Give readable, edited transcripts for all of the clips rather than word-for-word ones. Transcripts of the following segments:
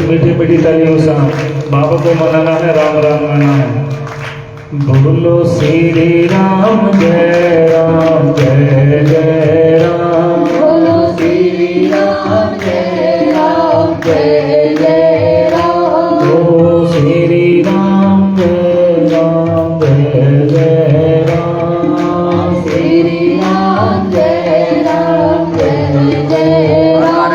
मीठी मीठी तालियों से बाबा को मनाना है, राम राम गाना है। बोलो श्री राम जय राम जय जय राम, बोलो श्री राम जय राम जय जय राम, बोलो श्री राम जय राम जय जय राम, श्री राम जय राम जय जय राम।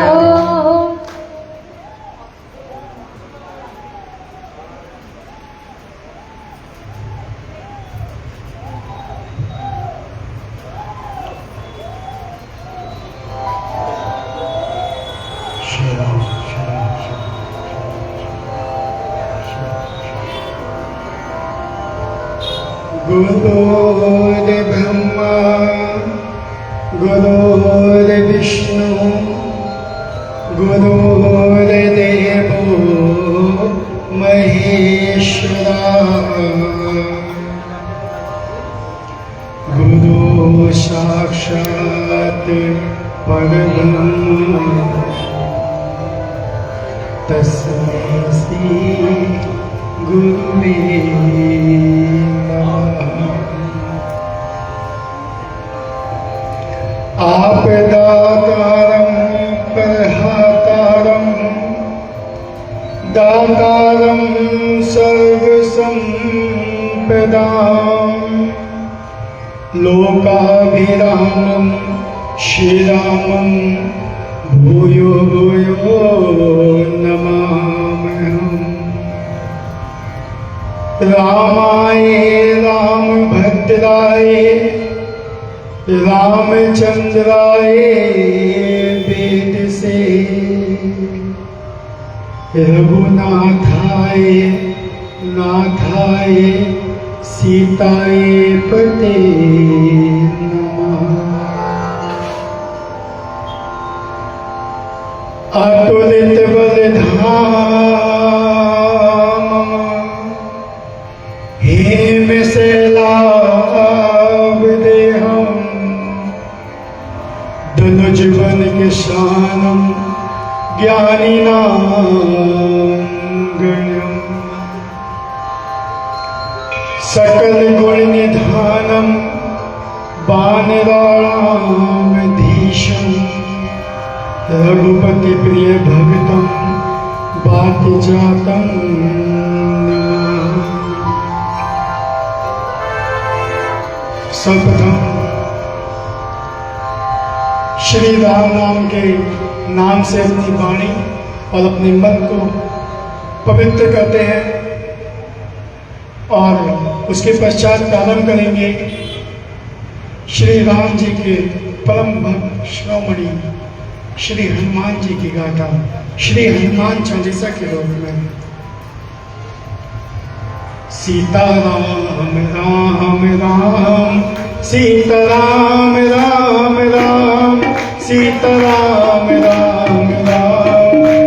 श्री राम गुरुर् ब्रह्मा गुरुर्विष्णु गुरुर्देवो महेश्वरा, गुरु साक्षात् परब्रह्म तस्मै श्री गुरुवे नमः। आपदातारं प्रहातारं दातारं सर्वसंपदां, लोकाभिरामं श्रीरामं भूयो भूयो नमाम्यहम्। रामाय रामभद्राय रामचंद्राय वेद से, रघुनाथाय नाथाय सीताय पते नमः। अतुलित बलधाम हेम शैलाभ देहम, धनुज बन के शानम ज्ञानिनां गण्यम, सकल गुण निधानम वानराणामधीशम, रघुपति प्रिय भक्तम बाति जातम नमः। सर्वप्रथम श्री राम नाम के नाम से अपनी वाणी और अपने मन को पवित्र करते हैं और उसके पश्चात प्रारंभ करेंगे श्री राम जी के परम भक्त शिरोमणि श्री हनुमान जी की गाथा श्री हनुमान चालीसा के रूप में। सीता राम राम राम सीता राम राम राम, सीता राम राम राम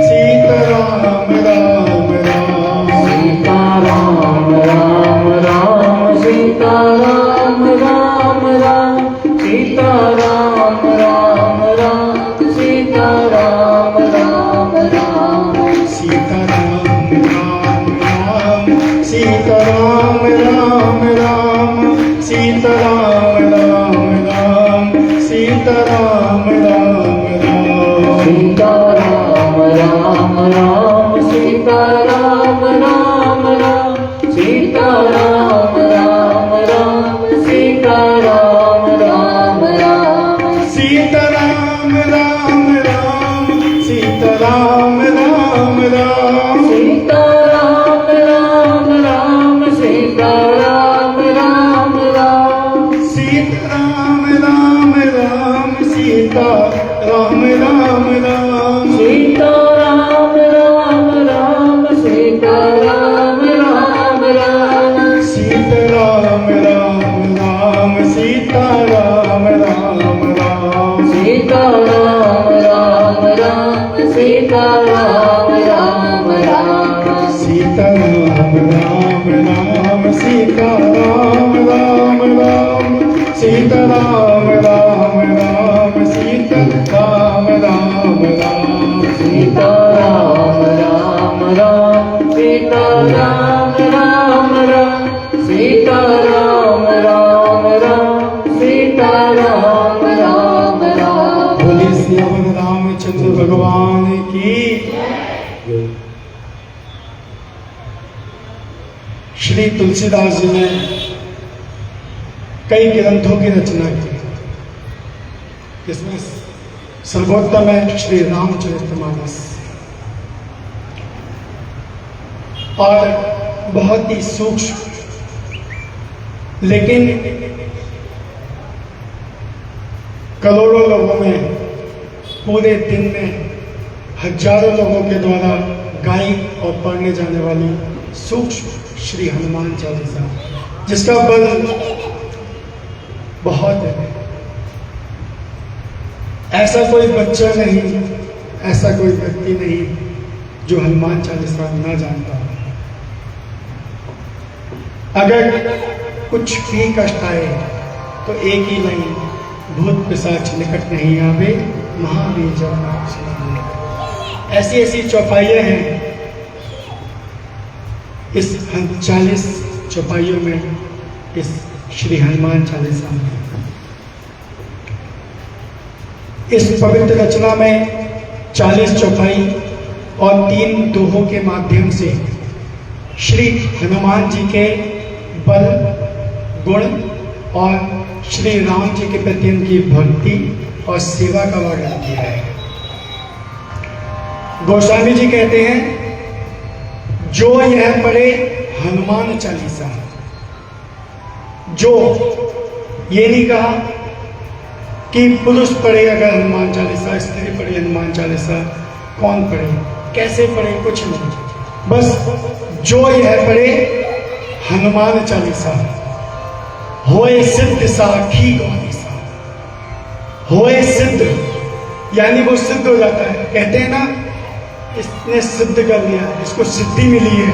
सीता राम राम राम, सीता राम राम राम सीता राम राम राम, सीता राम राम राम सीता राम राम राम, सीता राम राम राम सीता राम राम राम, सीता राम राम राम सीता राम राम राम, राम सीता राम राम राम सीता राम राम राम सीता राम राम राम। बोले सियावर रामचंद्र भगवान की। श्री तुलसीदास जी ने कई ग्रंथों की रचना की, इसमें सर्वोत्तम है श्री रामचरितमानस, और बहुत ही सूक्ष्म लेकिन करोड़ों लोगों में, पूरे दिन में हजारों लोगों के द्वारा गाई और पढ़ने जाने वाली सूक्ष्म श्री हनुमान चालीसा, जिसका बल बहुत है। ऐसा कोई बच्चा नहीं, ऐसा कोई व्यक्ति नहीं जो हनुमान चालीसा न जानता हो। अगर कुछ भी कष्ट आए तो एक ही लाइन, भूत पिशाच निकट नहीं आवे, महावीर जब नाम सुनावे। ऐसी ऐसी चौपाइयां हैं इस 40 चौपाइयों में, इस श्री हनुमान चालीसा में। इस पवित्र रचना में 40 चौपाई और 3 दोहों के माध्यम से श्री हनुमान जी के बल, गुण और श्री राम जी के प्रति उनकी भक्ति और सेवा का वर्णन किया है। गोस्वामी जी कहते हैं, जो यह पढ़े हनुमान चालीसा, जो, ये नहीं कहा कि पुरुष पढ़े अगर हनुमान चालीसा, स्त्री पढ़े हनुमान चालीसा, कौन पढ़े, कैसे पढ़े, कुछ नहीं, बस जो यह पढ़े हनुमान चालीसा, होए सिद्ध साखी गौरीसा। होए सिद्ध यानी वो सिद्ध हो जाता है। कहते हैं ना, इसने सिद्ध कर लिया, इसको सिद्धि मिली है,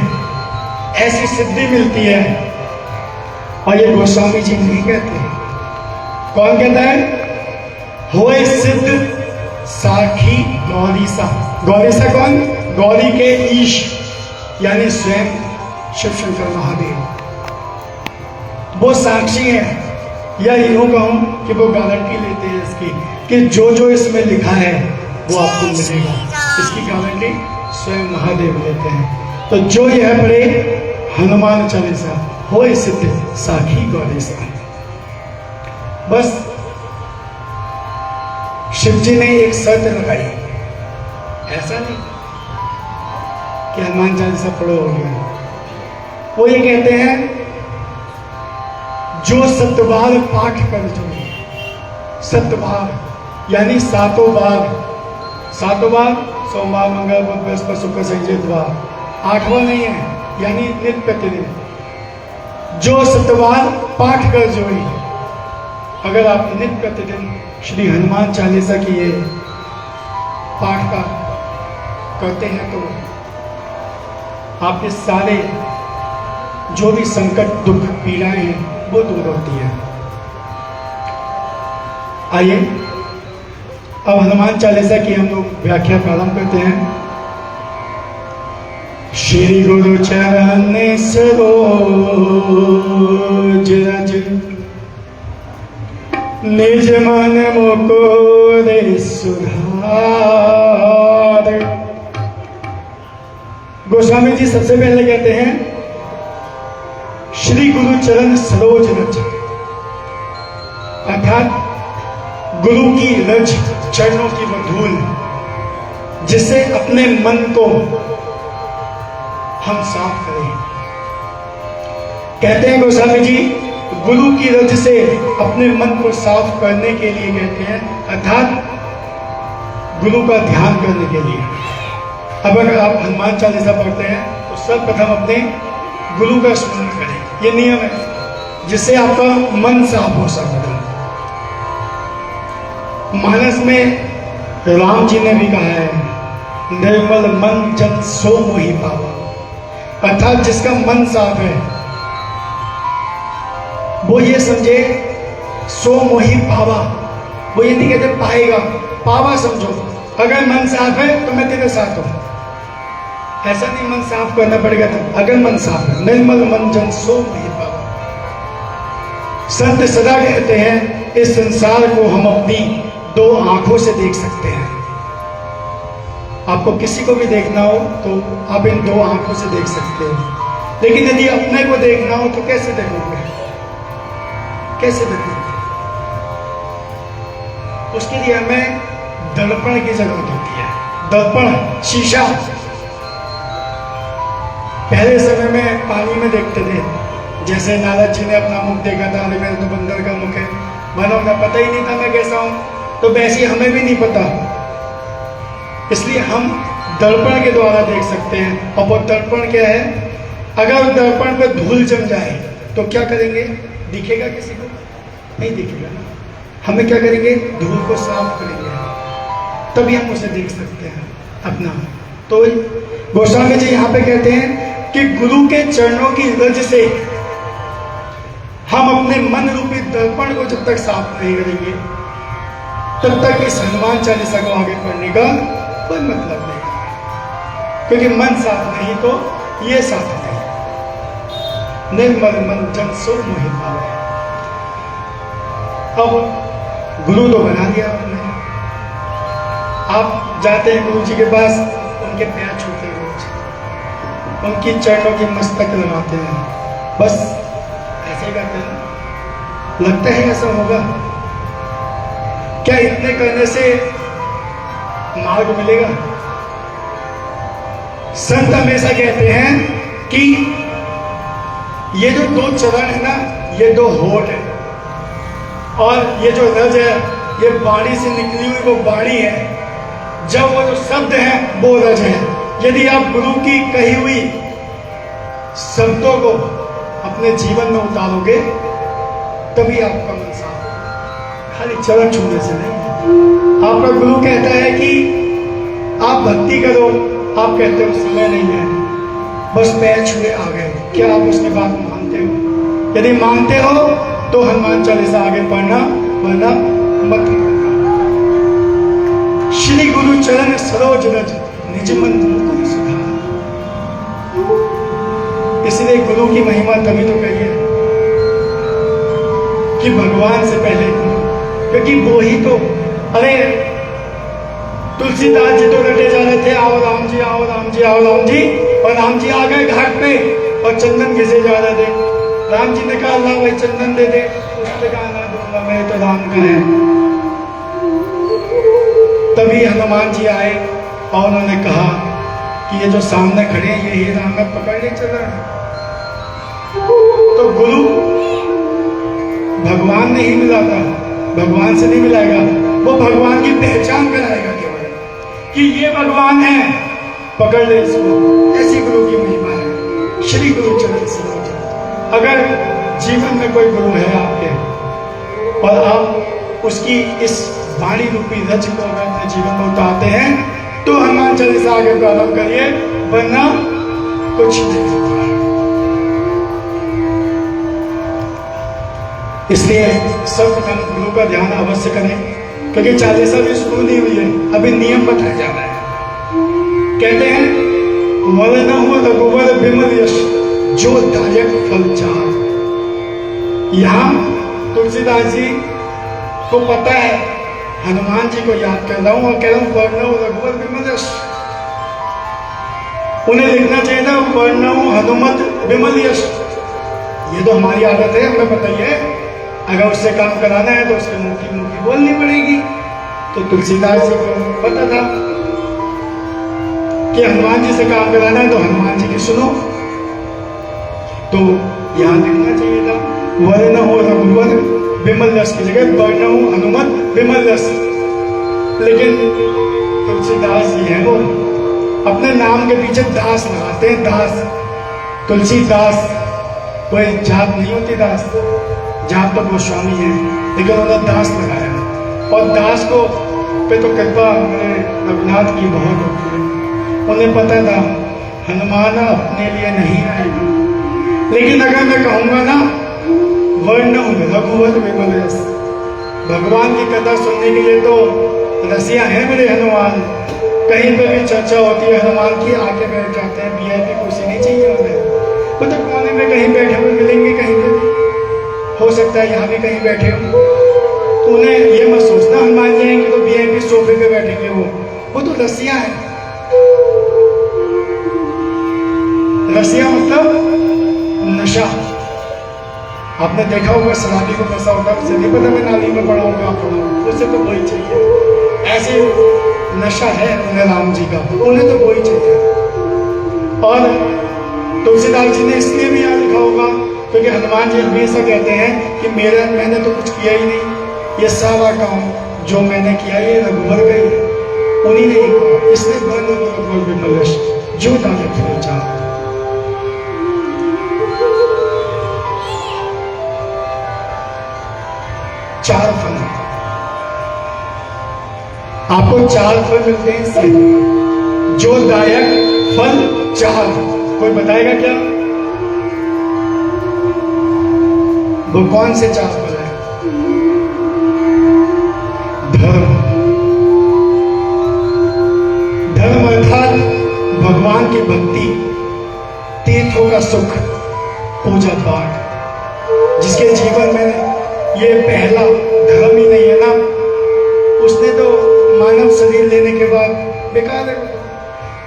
ऐसी सिद्धि मिलती है। और ये गोस्वामी जी नहीं कहते, कौन कहता है? होए सिद्ध साखी गौरीसा। गौरीसा कौन? गौरी के ईश यानी स्वयं शिव शंकर महादेव, वो साक्षी है। या यूं कहूं कि वो गारंटी लेते हैं इसकी कि जो जो इसमें लिखा है वो आपको मिलेगा, इसकी गारंटी स्वयं महादेव लेते हैं। तो जो यह पढ़े हनुमान चालीसा, होए सिद्ध साखी गौरीसा। बस शिव जी ने एक शर्त लगाई, ऐसा नहीं कि हनुमान चालीसा पढ़ो हो गया। वो ये कहते हैं, जो सतबार पाठ कर जो, सतबार यानी 7 बार, 7 बार, सोमवार, मंगल, बुध, बृहस्पति, शुक्र, शनि, इतवार, 8वां नहीं है, यानी नित्य प्रतिदिन जो सतबार पाठ कर जोई। अगर आप नित्य प्रतिदिन श्री हनुमान चालीसा की ये पाठ का करते हैं तो आपके सारे जो भी संकट, दुख, पीड़ाएं हैं वो दूर होती है। आइए अब हनुमान चालीसा की हम लोग व्याख्या प्रारंभ करते हैं। श्री गुरु चरण सरोज रज, निज मन मुकुर सुधार। गोस्वामी जी सबसे पहले कहते हैं, श्री गुरु चरण सरोज रज, अर्थात गुरु की रज, चरणों की मधुल, जिससे अपने मन को हम साफ करें। कहते हैं गोस्वामी जी, गुरु की रज से अपने मन को साफ करने के लिए कहते हैं, अर्थात गुरु का ध्यान करने के लिए। अब अगर आप हनुमान चालीसा पढ़ते हैं तो सर्वप्रथम अपने गुरु का स्मरण करें, ये नियम है, जिससे आपका मन साफ हो सकता है। मानस में राम जी ने भी कहा है, निर्मल मन जन सो मोहि पावा, अर्थात जिसका मन साफ है वो ये समझे, सो मोहि पावा, वो ये नहीं कहते पाएगा, पावा समझो। अगर मन साफ है तो मैं तेरे साथ हूं। ऐसा नहीं मन साफ करना पड़ेगा था, अगर मन साफ है, निर्मल मन जन सो मोहि पावै। संत सदा कहते हैं इस संसार को हम अपनी दो आंखों से देख सकते हैं। आपको किसी को भी देखना हो तो आप इन दो आंखों से देख सकते हो, लेकिन यदि अपने को देखना हो तो कैसे देखोगे? कैसे देखोगे? उसके लिए हमें दर्पण की जरूरत होती है। दर्पण, शीशा। पहले समय में पानी में देखते थे, जैसे नारद जी ने अपना मुख देखा था, अरे मेरा तो बंदर का मुख है, मानो उन्हें पता ही नहीं था मैं कैसा हूं, तो वैसे हमें भी नहीं पता, इसलिए हम दर्पण के द्वारा देख सकते हैं। और वो दर्पण क्या है? अगर दर्पण पे धूल जम जाए तो क्या करेंगे? दिखेगा किसी को? नहीं दिखेगा ना। हमें क्या करेंगे? धूल को साफ करेंगे, तभी हम उसे देख सकते हैं अपना। तो गोस्वामी जी यहाँ पे कहते हैं कि गुरु के चरणों की रज से हम अपने मन रूपी दर्पण को जब तक साफ नहीं करेंगे, तब तक इस हनुमान चालीसा को आगे पढ़ने का कोई मतलब नहीं, क्योंकि मन साफ नहीं तो ये साफ नहीं। निर्मल मन जन सो मोहि पावै। अब गुरु तो बना दिया आपने, आप जाते हैं गुरु जी के पास, उनके पैर छूते हैं, उनकी चरणों की मस्तक लगाते हैं, बस ऐसे करते हैं। लगता है ऐसा होगा क्या? इतने करने से मार्ग मिलेगा? संत हमेशा कहते हैं कि ये जो दो चरण है ना, ये दो होठ है, और ये जो रज है, ये बाणी से निकली हुई वो बाणी है, जब वो जो शब्द है वो रज है। यदि आप गुरु की कही हुई शब्दों को अपने जीवन में उतारोगे, तभी आपका मन साफ होगा, खाली चरण छूने से नहीं। आपका गुरु कहता है कि आप भक्ति करो, आप कहते हो समय नहीं है, बस पैर छुए आ गए। क्या आप उसकी बात मानते हो? यदि मानते हो तो हनुमान चालीसा आगे पढ़ना, वरना मत पढ़ना। श्री गुरु चरण सरोज रज निज मन मुकुर सुधार। इसलिए गुरु की महिमा तभी तो कही है कि भगवान से पहले, क्योंकि वो ही तो, अरे तुलसीदास जी तो रटे जा रहे थे, आओ राम जी, आओ राम जी, आओ राम जी, और राम जी आ गए घाट पे और चंदन घिसे जा रहे थे। राम जी ने कहा अल्लाह भाई चंदन दे दे, उसने कहा ना दूंगा, मैं तो राम का है। तभी हनुमान जी आए और उन्होंने कहा कि ये जो सामने खड़े हैं ये ही राम है, पकड़ ले चल रहा है। तो गुरु भगवान नहीं मिलाता, भगवान से नहीं मिलाएगा, वो भगवान की पहचान कराएगा केवल कि ये भगवान है, पकड़ ले इसको। ऐसी गुरु की महिमा है, श्री गुरु चरण सरोज। अगर जीवन में कोई गुरु है आपके और आप उसकी इस वाणी रूपी रज को अगर अपने जीवन में उतारते हैं, तो हनुमान चालीसा आगे प्रारंभ करिए, वरना कुछ नहीं होगा। इसलिए सर्वप्रथम गुरु का ध्यान अवश्य करें, क्योंकि चालीसा भी शुरू नहीं हुई है, अभी नियम बताया जा रहा है। कहते हैं वरना हुआ रघुवर विमल यश जो दायक फल चार। यहां तुलसीदास जी को पता है हनुमान जी को याद कर रहा हूं और कह रहा हूं वरना रघुवर विमल यश। उन्हें लिखना चाहिए था वरना हनुमत विमल यश। ये तो हमारी आदत है, हमें पता ही है, अगर उससे काम कराना है तो उसके मुंह की बोलनी पड़ेगी। तो तुलसीदास जी को पता था कि हनुमान जी से काम कराना है तो हनुमान जी की सुनो, तो यहां लिखना चाहिए था वर्ण हो रघुवर विमल यश की जगह वर्ण हो हनुमत विमल यश। लेकिन तुलसीदास जी हैं वो अपने नाम के पीछे दास लगाते हैं, दास। तुलसीदास कोई जात नहीं होती, दास जात तो गोस्वामी है, लेकिन उन्होंने दास लगाया। और दास को पे तो कृपा मेरे रघुनाथ की बहुत होती है। उन्हें पता था हनुमान अपने लिए नहीं आएगा, लेकिन अगर मैं कहूंगा ना वर्ण रघुवर विमल यश, भगवान की कथा सुनने के लिए तो रसिया है मेरे हनुमान, कहीं पे भी चर्चा होती है हनुमान की, आके बैठ जाते हैं, वीआईपी कुर्सी नहीं चाहिए उन्हें, वो तो कोने में कहीं बैठे हुए मिलेंगे, कहीं पे भी हो सकता है यहाँ भी कहीं बैठे हो, तो उन्हें ये मत सोचना हनुमान जी आएंगे तो वीआईपी सोफे पे बैठेंगे, वो तो रस्सियां हैं। रस्सियां मतलब नशा। आपने देखा होगा शराबी को नशा होता है, उसे नहीं पता मैं नाली में पढ़ाऊंगा, उसे तो वही चाहिए। ऐसे नशा है उन्हें राम जी का, उन्हें तो वही चाहिए। और तुलसीदास जी ने इसलिए भी यहाँ लिखा होगा क्योंकि हनुमान जी हमेशा कहते हैं कि मैंने तो कुछ किया ही नहीं, ये सारा काम जो मैंने किया ये रघुवर का ही है, उन्हीं ने ही कहा। इसलिए बन रघुवर विमलेश जो दाने फल चाह। चार फल आपको, चार फल मिलते हैं इससे, जो दायक फल चार। कोई बताएगा क्या वो कौन से चार फल है? धर्म, धर्म अर्थात भगवान की भक्ति, तीर्थों का सुख, पूजा पाठ। जिसके जीवन में ये पहला धर्म ही नहीं है ना, उसने तो मानव शरीर लेने के बाद बेकार है,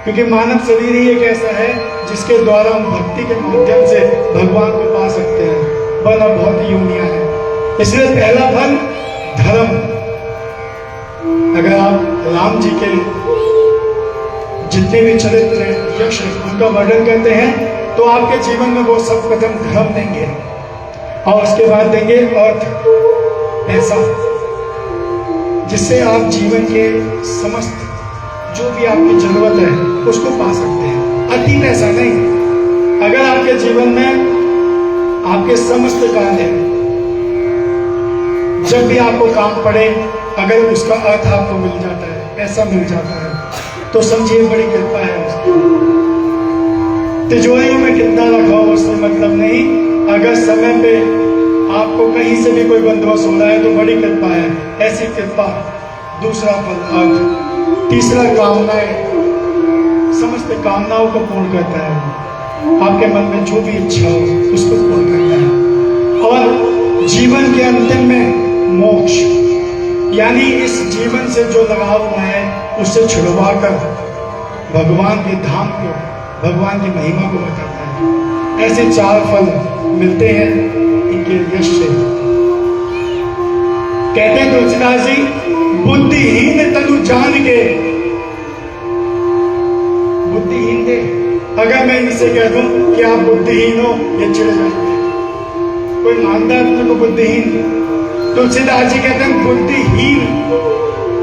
क्योंकि मानव शरीर ही एक ऐसा है जिसके द्वारा हम भक्ति के माध्यम से भगवान को पा सकते हैं, वरना बहुत योनियां है। इसलिए पहला फल धर्म। अगर आप राम जी के जितने भी चरित्र यश उनका वर्णन करते हैं तो आपके जीवन में वो सब प्रथम धर्म देंगे और उसके बाद देंगे अर्थ, पैसा, जिससे आप जीवन के समस्त जो भी आपकी जरूरत है उसको पा सकते हैं। अति पैसा नहीं, अगर आपके जीवन में आपके समस्त कार्य जब भी आपको काम पड़े अगर उसका अर्थ आपको मिल जाता है, पैसा मिल जाता है, तो समझिए बड़ी कृपा है उसकी। तिजोरी में कितना रखा हो उससे मतलब नहीं, अगर समय पे आपको कहीं से भी कोई बंदोबस्त हो रहा है तो बड़ी कृपा है, ऐसी कृपा। दूसरा फल अर्थ। तीसरा कामनाएं, समस्त कामनाओं को पूर्ण करता है, आपके मन में जो भी इच्छा हो उसको पूर्ण करता है। और जीवन के अंतिम में मोक्ष, यानी इस जीवन से जो लगाव हुआ है उससे छुड़वा कर भगवान के धाम को, भगवान की महिमा को बताता है। ऐसे चार फल मिलते हैं इनके यश से। कहते हैं तुलसीदास जी, बुद्धिहीन तनु जान के, बुद्धिहीन दे, अगर मैं इनसे कह दूं कि आप बुद्धिहीन हो, ये चिढ़ जाएंगे। कोई मानता है अपने को बुद्धिहीन? तुलसीदास जी कहते हैं बुद्धिहीन,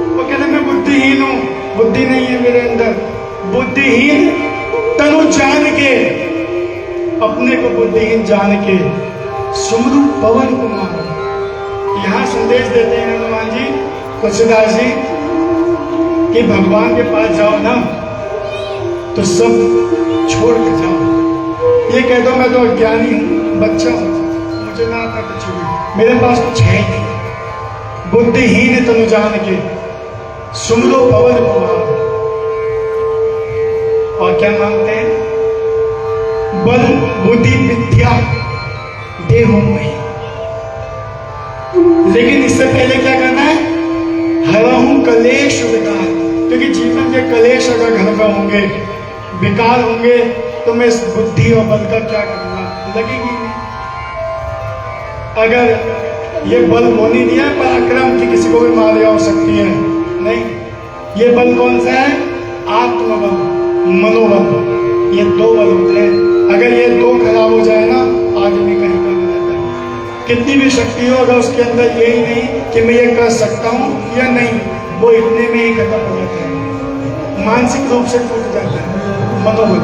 वो कहते हैं मैं बुद्धिहीन हूं, बुद्धि नहीं है मेरे अंदर। बुद्धिहीन तनु जान के, अपने को बुद्धिहीन जान के, सुमरु पवन कुमार। यहां संदेश देते हैं हनुमान जी, तुलसीदास जी, कि भगवान के पास जाओ ना तो सब छोड़ के जाओ। ये कह दो मैं तो अज्ञानी हूं, बच्चा हूं, मुझे ना आता कुछ भी, मेरे पास कुछ है ही नहीं। बुद्धिहीन तनु जान के, सुमरो पवन कुमार। और क्या मांगते हैं? बल बुद्धि विद्या देहु मोहि। लेकिन इससे पहले क्या करना है? हरहु कलेश विकार, क्योंकि जीवन के कलेश अगर घर में होंगे, विकार होंगे, तो मैं इस बुद्धि और बल का क्या करूंगा? लगेगी नहीं। अगर ये बल वो नहीं दिया पराक्रम की किसी को भी मार हो सकती है, नहीं, ये बल कौन सा है? आत्मबल, मनोबल। ये दो बल होते हैं, अगर ये दो खराब हो जाए ना, आदमी कहीं का नहीं रहता है। कितनी भी शक्ति हो, अगर उसके अंदर यही नहीं कि मैं ये कर सकता हूं या नहीं, वो इतने में ही खत्म हो जाता है, मानसिक रूप से टूट जाता है मनोबल।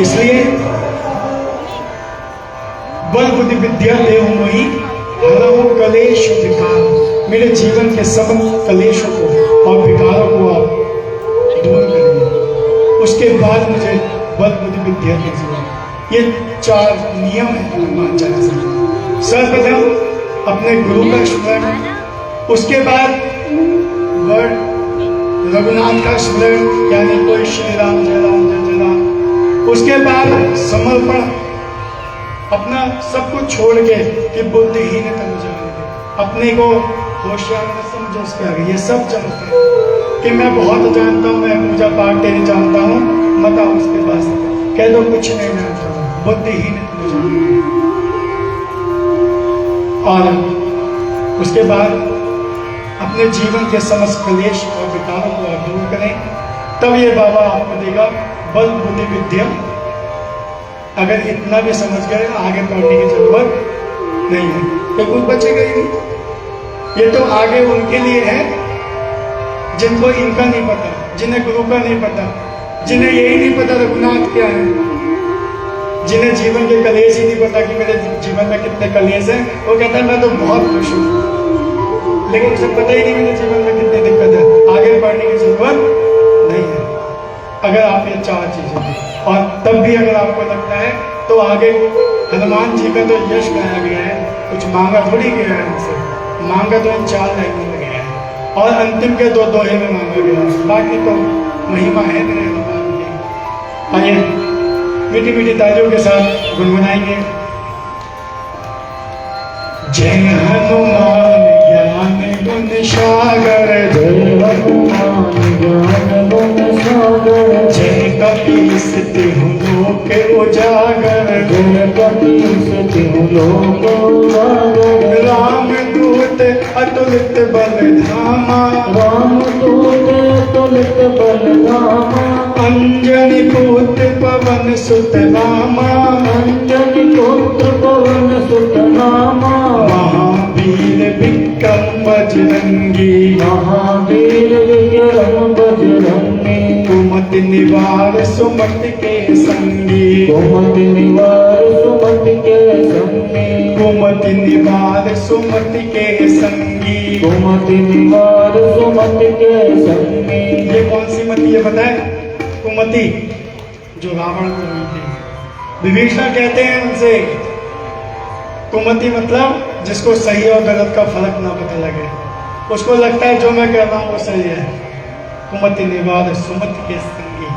इसलिए बल बुद्धि विद्या देहु मोहि, हरहु कलेश विकार। मेरे जीवन के सब कलेशों को और विकारों को आप दूर करिए, उसके बाद मुझे बल बुद्धि विद्या दीजिए। ये चार नियम है हनुमान चालीसा में। सर्वप्रथम अपने गुरु का स्मरण, उसके बाद वर्ड रघुनाथ का स्मरण यानी कोई श्री राम जय राम जय जय राम। उसके बाद समर्पण, अपना सब कुछ छोड़ के कि बुद्धिहीन तनु जाने, अपने को होशियार न समझो उसके आगे। ये सब जानते हैं कि मैं बहुत जानता हूँ, मैं पूजा पाठ तेरी जानता हूँ, मत आओ उसके पास, कह दो कुछ नहीं जानता हूँ, बुद्धिहीन तनु जाने। और उसके बाद अपने जीवन के समस्त क्लेश और विकारों को आप दूर करें, तब ये बाबा आपको देगा बल बुद्धि विद्या। अगर इतना भी समझ गए आगे पढ़ने की जरूरत नहीं है, तो कुछ बचेगा ही नहीं। ये तो आगे उनके लिए है जिनको इनका नहीं पता, जिन्हें गुरु का नहीं पता, जिन्हें यही नहीं पता रघुनाथ क्या है, जिन्हें जीवन के कलेश ही नहीं पता कि मेरे जीवन में कितने कलेश हैं। वो कहता है मैं तो बहुत खुश हूँ, लेकिन उसे पता ही नहीं मेरे जीवन में कितनी दिक्कत है। आगे बढ़ने की जरूरत नहीं है अगर आप ये चार चीजें हैं। और तब भी अगर आपको लगता है तो आगे हनुमान जी का तो यश गाया गया है, कुछ मांगा थोड़ी गया है उनसे, मांगा तो इन 4 लाइनों में गया है और अंतिम के 2 दोहे में मांगा गया है। बाकी तो महिमा है मेरे हनुमान की। आइए मीठी मीठी तालियों के साथ गुनगुनाएंगे। जय हनुमान ज्ञान गुण सागर, जय हनुमान ज्ञान गुण सागर, जय कपीस तिहु लोक उजागर, जय कपीस तिहु लोक उजागर, राम दूत अतुलित बल धामा, राम दूत अतुलित बल धामा, अंजनी पुत्र पवन सुत नामा, अंजनी पुत्र पवन सुत नामा, महावीर विक्रम बजरंगी, महावीर विक्रम बजरंगी, कुमति निवार सुमति के संगी, कुमति निवार सुमति के संगी, कुमति निवार सुमति के संगी। कुमति निवार सुमति के संगी। ये कौन सी मति है बताए? कुमति जो रावण को हुई थी। विभीषण कहते हैं उनसे कुमति मतलब जिसको सही और गलत का फर्क ना पता लगे, उसको लगता है जो मैं कह रहा हूं वो सही है। कुमति निवार सुमति के संगी।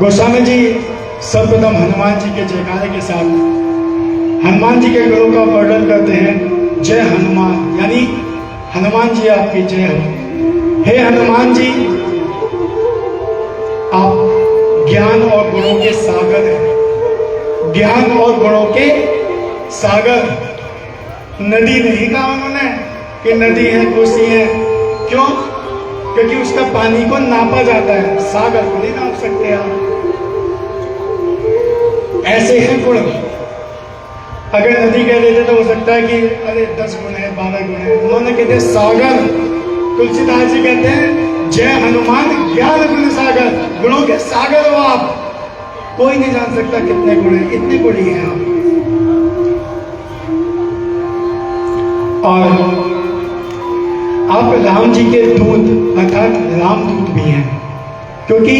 गोस्वामी जी सर्वप्रथम हनुमान जी के जयकारे के साथ हनुमान जी के गुणों का वर्णन करते हैं। जय हनुमान यानी हनुमान जी आपकी जय हो। हे हनुमान जी, आप ज्ञान और गुणों के सागर हैं। ज्ञान और गुणों के सागर। नदी नहीं कहा उन्होंने कि नदी है कोसी है, क्यों? क्योंकि उसका पानी को नापा जाता है, सागर को नहीं नाप सकते आप। ऐसे हैं गुण। अगर नदी कह देते तो हो सकता है कि अरे 10 गुण है 12 गुण है, उन्होंने कहते सागर। तुलसीदास जी कहते हैं जय हनुमान ज्ञान गुण सागर, गुणों के सागर हो आप। कोई नहीं जान सकता कितने गुण हैं, इतने गुण ही हैं आप। और आप राम जी के दूत अर्थात रामदूत भी हैं, क्योंकि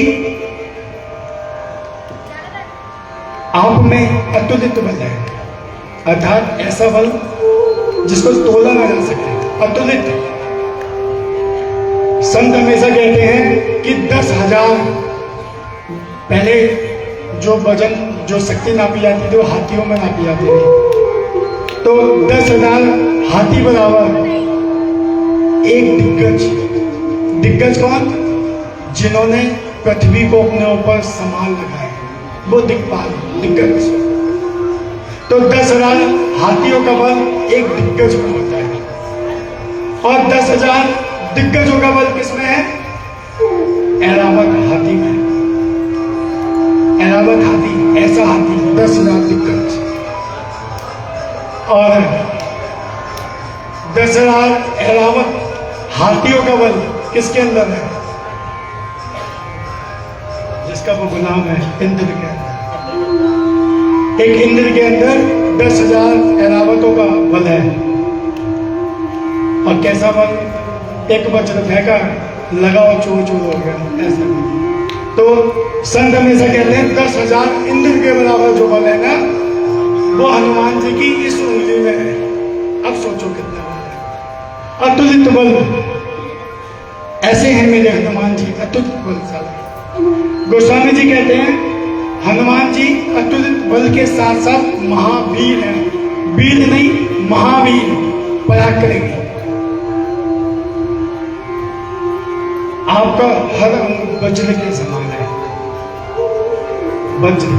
आप में अतुलित बल है, अर्थात ऐसा बल जिसको तोला ना जा सके, अतुलित। संत हमेशा कहते हैं कि 10,000 पहले जो वजन जो शक्ति नापी जाती थी वो हाथियों में नापी जाती थी, तो 10,000 हाथी बराबर एक दिग्गज। दिग्गज कौन? जिन्होंने पृथ्वी को अपने ऊपर संभाल रखा है, वो दिक्पाल दिग्गज। तो 10,000 हाथियों का बल एक दिग्गज में होता है, और 10,000 दिग्गजों का बल किसमें है? ऐरावत हाथी में। ऐरावत हाथी, ऐसा हाथी 10,000 दिग्गज। और 10,000 ऐरावत हाथियों का बल किसके अंदर है? जिसका वो गुलाम है, इंद्र के अंदर। एक इंद्र के अंदर 10,000 ऐरावतों का बल है। और कैसा बल? एक वज्र फेंका, लगा और चूर चूर हो गया, ऐसा। तो संत हमेशा कहते हैं 10,000 इंद्र के बराबर जो बल है ना, वो हनुमान जी की इस उंगली में है। अब सोचो कितना बल है। अतुलित बल, ऐसे हैं मेरे हनुमान जी, अतुलित बलशाली। गोस्वामी जी कहते हैं हनुमान जी अतुलित बल के साथ साथ महावीर हैं, वीर नहीं महावीर, पराक्रमी। आपका हर अंग वज्र के समान है, वज्र,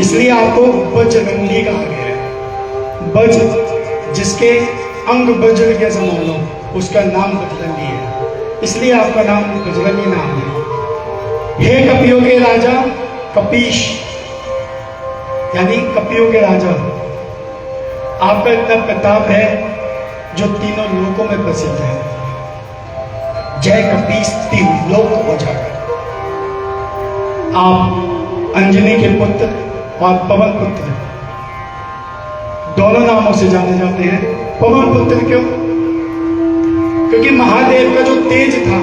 इसलिए आपको बजरंगी कहा गया है। वज्र, जिसके अंग वज्र के समान हो उसका नाम बजरंगी है, इसलिए आपका नाम बजरंगी नाम है। हे कपियों के राजा कपीश, यानी कपियों के राजा, आपका इतना प्रताप है जो तीनों लोकों में प्रसिद्ध है। जय कपीश तीन लोक हो जाकर। आप अंजनी के पुत्र और पवन पुत्र दोनों नामों से जाने जाते हैं। पवन पुत्र क्यों? क्योंकि महादेव का जो तेज था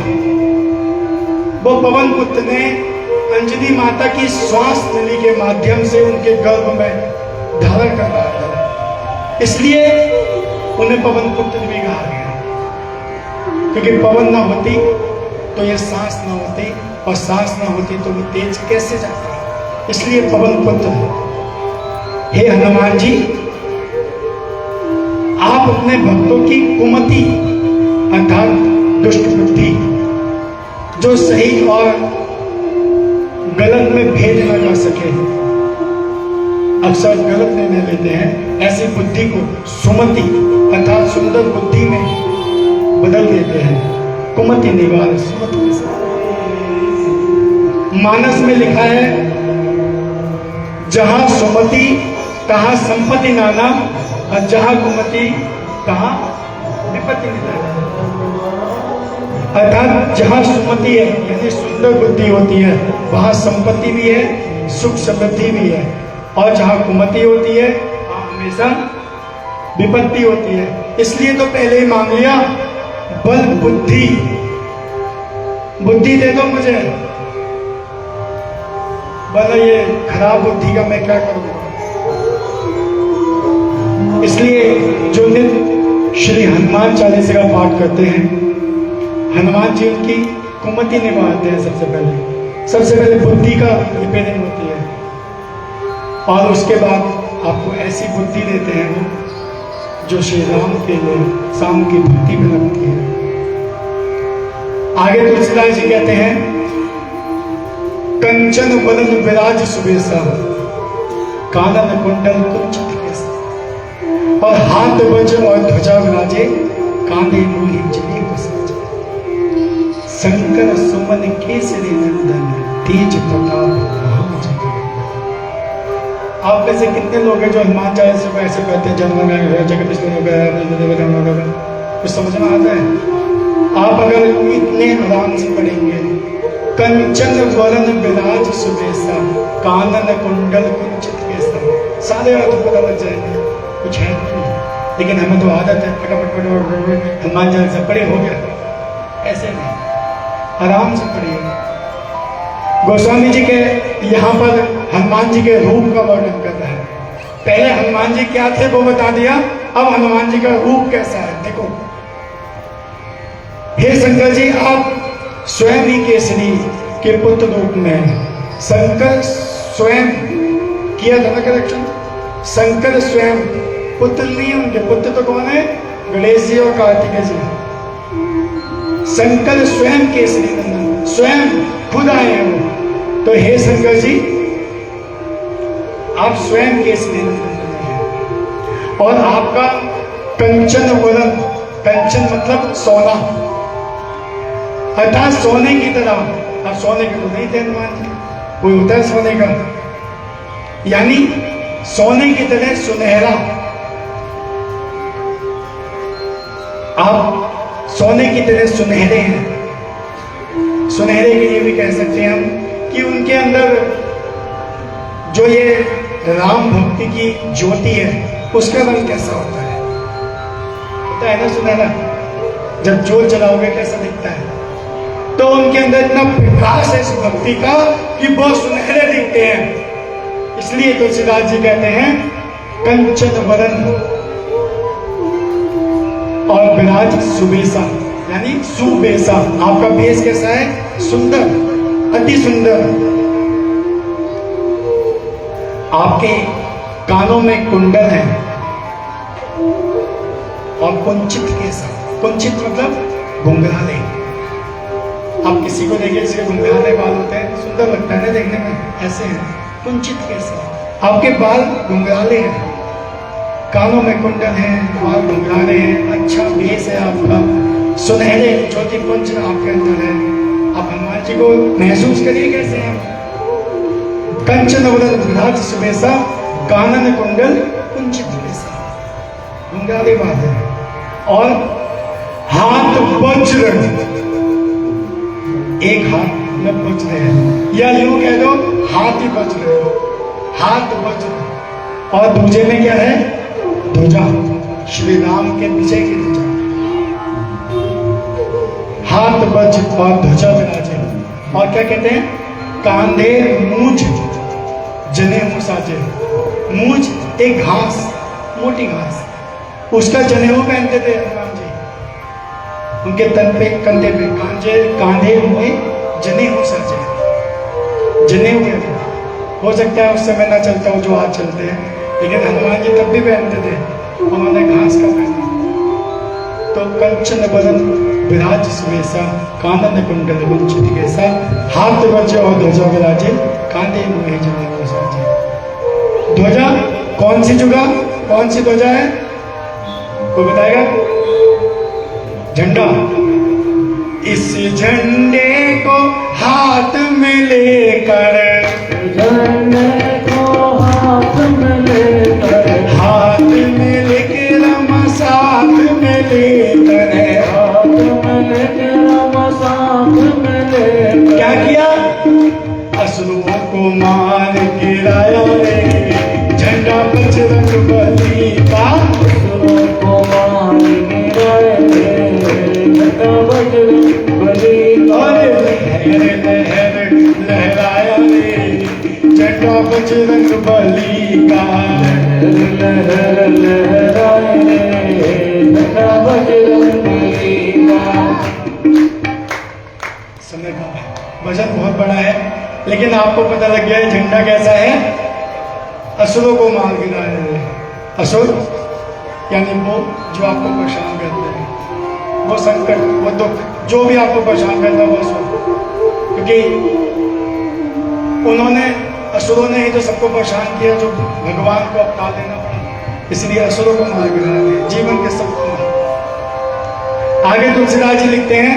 वो पवन पुत्र ने अंजनी माता की श्वास नली के माध्यम से उनके गर्भ में धारण कर रहा था, इसलिए उन्हें पवन पुत्र भी कहा गया। क्योंकि पवन ना होती तो यह सांस ना होती, और सांस ना होती तो वो तेज कैसे जाता, इसलिए पवन पुत्र। हे हनुमान जी, आप अपने भक्तों की कुमति अर्थात दुष्ट बुद्धि, जो सही और गलत में भेद न कर सके, अक्सर गलत निर्णय लेते हैं, ऐसी बुद्धि को सुमति अर्थात सुंदर बुद्धि में बदल देते हैं। कुमति निवार सुमति के साथ। मानस में लिखा है जहां सुमति तहां संपत्ति नाना, और जहां कुमति तहां विपत्ति निधाना। अर्थात जहां सुमति है यानी सुंदर बुद्धि होती है वहां संपत्ति भी है, सुख समृद्धि भी है, और जहां कुमति होती है वहां हमेशा विपत्ति होती है। इसलिए तो पहले ही मांग लिया बल बुद्धि, बुद्धि दे दो मुझे, बोला ये खराब बुद्धि का मैं क्या करूंगा। इसलिए जो नित्य श्री हनुमान चालीसा का पाठ करते हैं, हनुमान जी उनकी कुमति निभाते हैं। सबसे पहले बुद्धि का रिपेयरिंग होती है, और उसके बाद आपको ऐसी बुद्धि देते हैं जो श्री राम के लिए शाम की भक्ति में लगती है। आगे तुलसीदास जी कहते हैं कंचन वदन विराज सुबेसा, कानन कुंडल कुंचित केसा, और हाथ वज्र और ध्वजा विराजे, कांधे मोहि जनेऊ साजे। शंकर सुमन केसरी नंदन, तेज प्रताप महाजगवंदन। आप में से कितने लोग हैं जो हनुमान चालीसा को ऐसे कहते हैं, जन्म गए जगत हो गया, कुछ समझ में आता है? आप अगर इतने आराम से पढ़ेंगे, कंचन वरण विराज सुबेसा, कानन कुंडल कुंचित केसा, सारे अर्थ पता लग जाएंगे। कुछ है नहीं, लेकिन हमें तो आदत है फटाफट हनुमान चालीसा पढ़े हो गया, ऐसे नहीं, आराम से पढ़िए। गोस्वामी जी के यहाँ पर हनुमान जी के रूप का वर्णन करता है। पहले हनुमान जी क्या थे वो बता दिया, अब हनुमान जी का रूप कैसा है देखो। हे शंकर जी, आप स्वयं ही केसरी के पुत्र रूप में, शंकर स्वयं किया था ना करेक्शन, शंकर स्वयं पुत्र नहीं, उनके पुत्र तो कौन है? गणेश जी और कार्तिकेय जी। शंकर स्वयं केसरी नंदन, स्वयं खुद आए हैं वो। तो हे शंकर जी, आप स्वयं केसरी नंदन हैं, और आपका कंचन वरण, कंचन मतलब सोना, अर्थात सोने की तरह। अब सोने के तो नहीं थे हनुमान जी, कोई होता है सोने का, यानी सोने की तरह सुनहरा। आप सोने की तरह सुनहरे हैं। सुनहरे के लिए भी कह सकते हैं हम कि उनके अंदर जो ये राम भक्ति की ज्योति है उसका रंग कैसा होता है ना सुनहरा? जब ज्योत जलाओगे कैसा दिखता है? तो उनके अंदर इतना प्रकाश है इस भक्ति का कि बहुत सुनहरे दिखते हैं। इसलिए तुलसीदास जी कहते हैं कंचन वरण, और विराज सुबेसा यानी सुबेसा। आपका बेस कैसा है? सुंदर, अति सुंदर। आपके कानों में कुंडल है और कुंचित केसा। कुंचित मतलब घुंघराले। आप किसी को देखिए जिसके घुंघराले बाल होते हैं, सुंदर लगता है ना देखने में, ऐसे हैं। कुंचित केसा, आपके बाल घुंघराले हैं, कानों में कुंडल है, बाल घुंघराले हैं, अच्छा बेस है आपका, सुनहरे ज्योति पुंज आपके अंदर है। आप हनुमान जी को महसूस करिए कैसे हैं। कंचन वदन विराज सुबेसा, कानन कुंडल कुंचित केसा, घुंघराले बाल है। और हाथ वज्र, एक हाथ में वज्र है, या यूं कह दो हाथ ही वज्र है, हाथ वज्र। और दूजे में क्या है? ध्वजा, श्री राम के विजय की ध्वजा। हाथ वज्र और ध्वजा विराजे। और क्या कहते हैं? कांधे मूंछ जनेऊ साजे। मूंछ एक घास, मोटी घास, उसका जनेऊ पहनते थे हनुमान जी। उनके तन पे, कंधे पे, कांधे हुए जनेऊ साजे। जनेऊ हो सकता है उस समय ना चलता हो जो आज चलते हैं, लेकिन हनुमान जी तब भी पहनते थे, उन्होंने घास का पहना। तो कंचन बदन विराज सुबेसा, कानन कुंडल कुंचित केसा, हाथ वज्र और ध्वजा विराजे, कांधे मुहे जनेऊ साजे। ध्वजा कौन सी जुगा, कौन सी ध्वजा है? कोई बताएगा? झंडा। इस झंडे को हाथ में लेकर, झंडे को हाथ में लेकर, हाथ में लेके राम साथ में लेकर, हाथ में लेके राम साथ में लेकर, क्या किया? असुरों को मार गिराया रे, झंडा बजरंग बली का, असुरों को मार गिराए रे, झंडा बजरंग बली का, और लहर लहर लहराया रे, झंडा बजरंग बली का, लहर लहराए रे, झंडा बजरंग बली का। समय का वजन बहुत बड़ा है, लेकिन आपको पता लग गया है झंडा कैसा है? असुरों को मार गिराया रे। असुर यानी वो जो आपको परेशान करते हैं, वो संकट, वो दुख, जो भी आपको परेशान करता है वो असुर। क्योंकि उन्होंने, असुरों ने ही तो सबको परेशान किया, जो भगवान को अवतार लेना पड़ा, इसलिए असुरों को मार गिराया, जीवन के सब कुमार। आगे तुलसीदास जी लिखते हैं,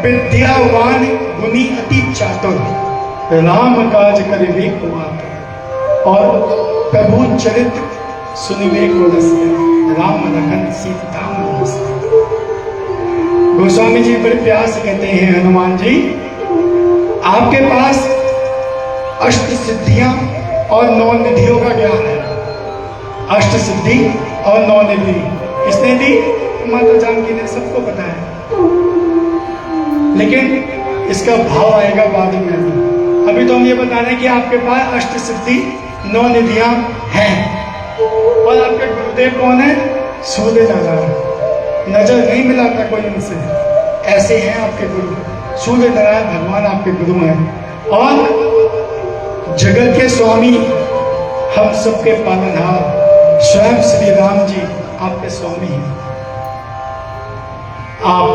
विद्यावान गुणी अति चातुर, राम काज करिबे को आतुर, और प्रभु चरित्र सुनिबे को रसिया, राम लखन सीताराम रसिया। गोस्वामी जी बड़े प्यार से कहते हैं, हनुमान जी आपके पास अष्ट सिद्धियां और 9 निधियों का ज्ञान है। अष्ट सिद्धि और 9 निधि किसने दी? माता जानकी ने, सबको पता है, लेकिन इसका भाव आएगा बाद में। अभी तो हम ये बता रहे हैं कि आपके पास अष्ट सिद्धि 9 निधियां हैं। और आपके गुरुदेव कौन है? सूर्य नारायण। नजर नहीं मिलाता कोई उनसे, ऐसे हैं आपके गुरु। सूर्य नारायण भगवान आपके गुरु हैं। और जगत के स्वामी, हम सबके पालनहार स्वयं श्री राम जी आपके स्वामी हैं। आप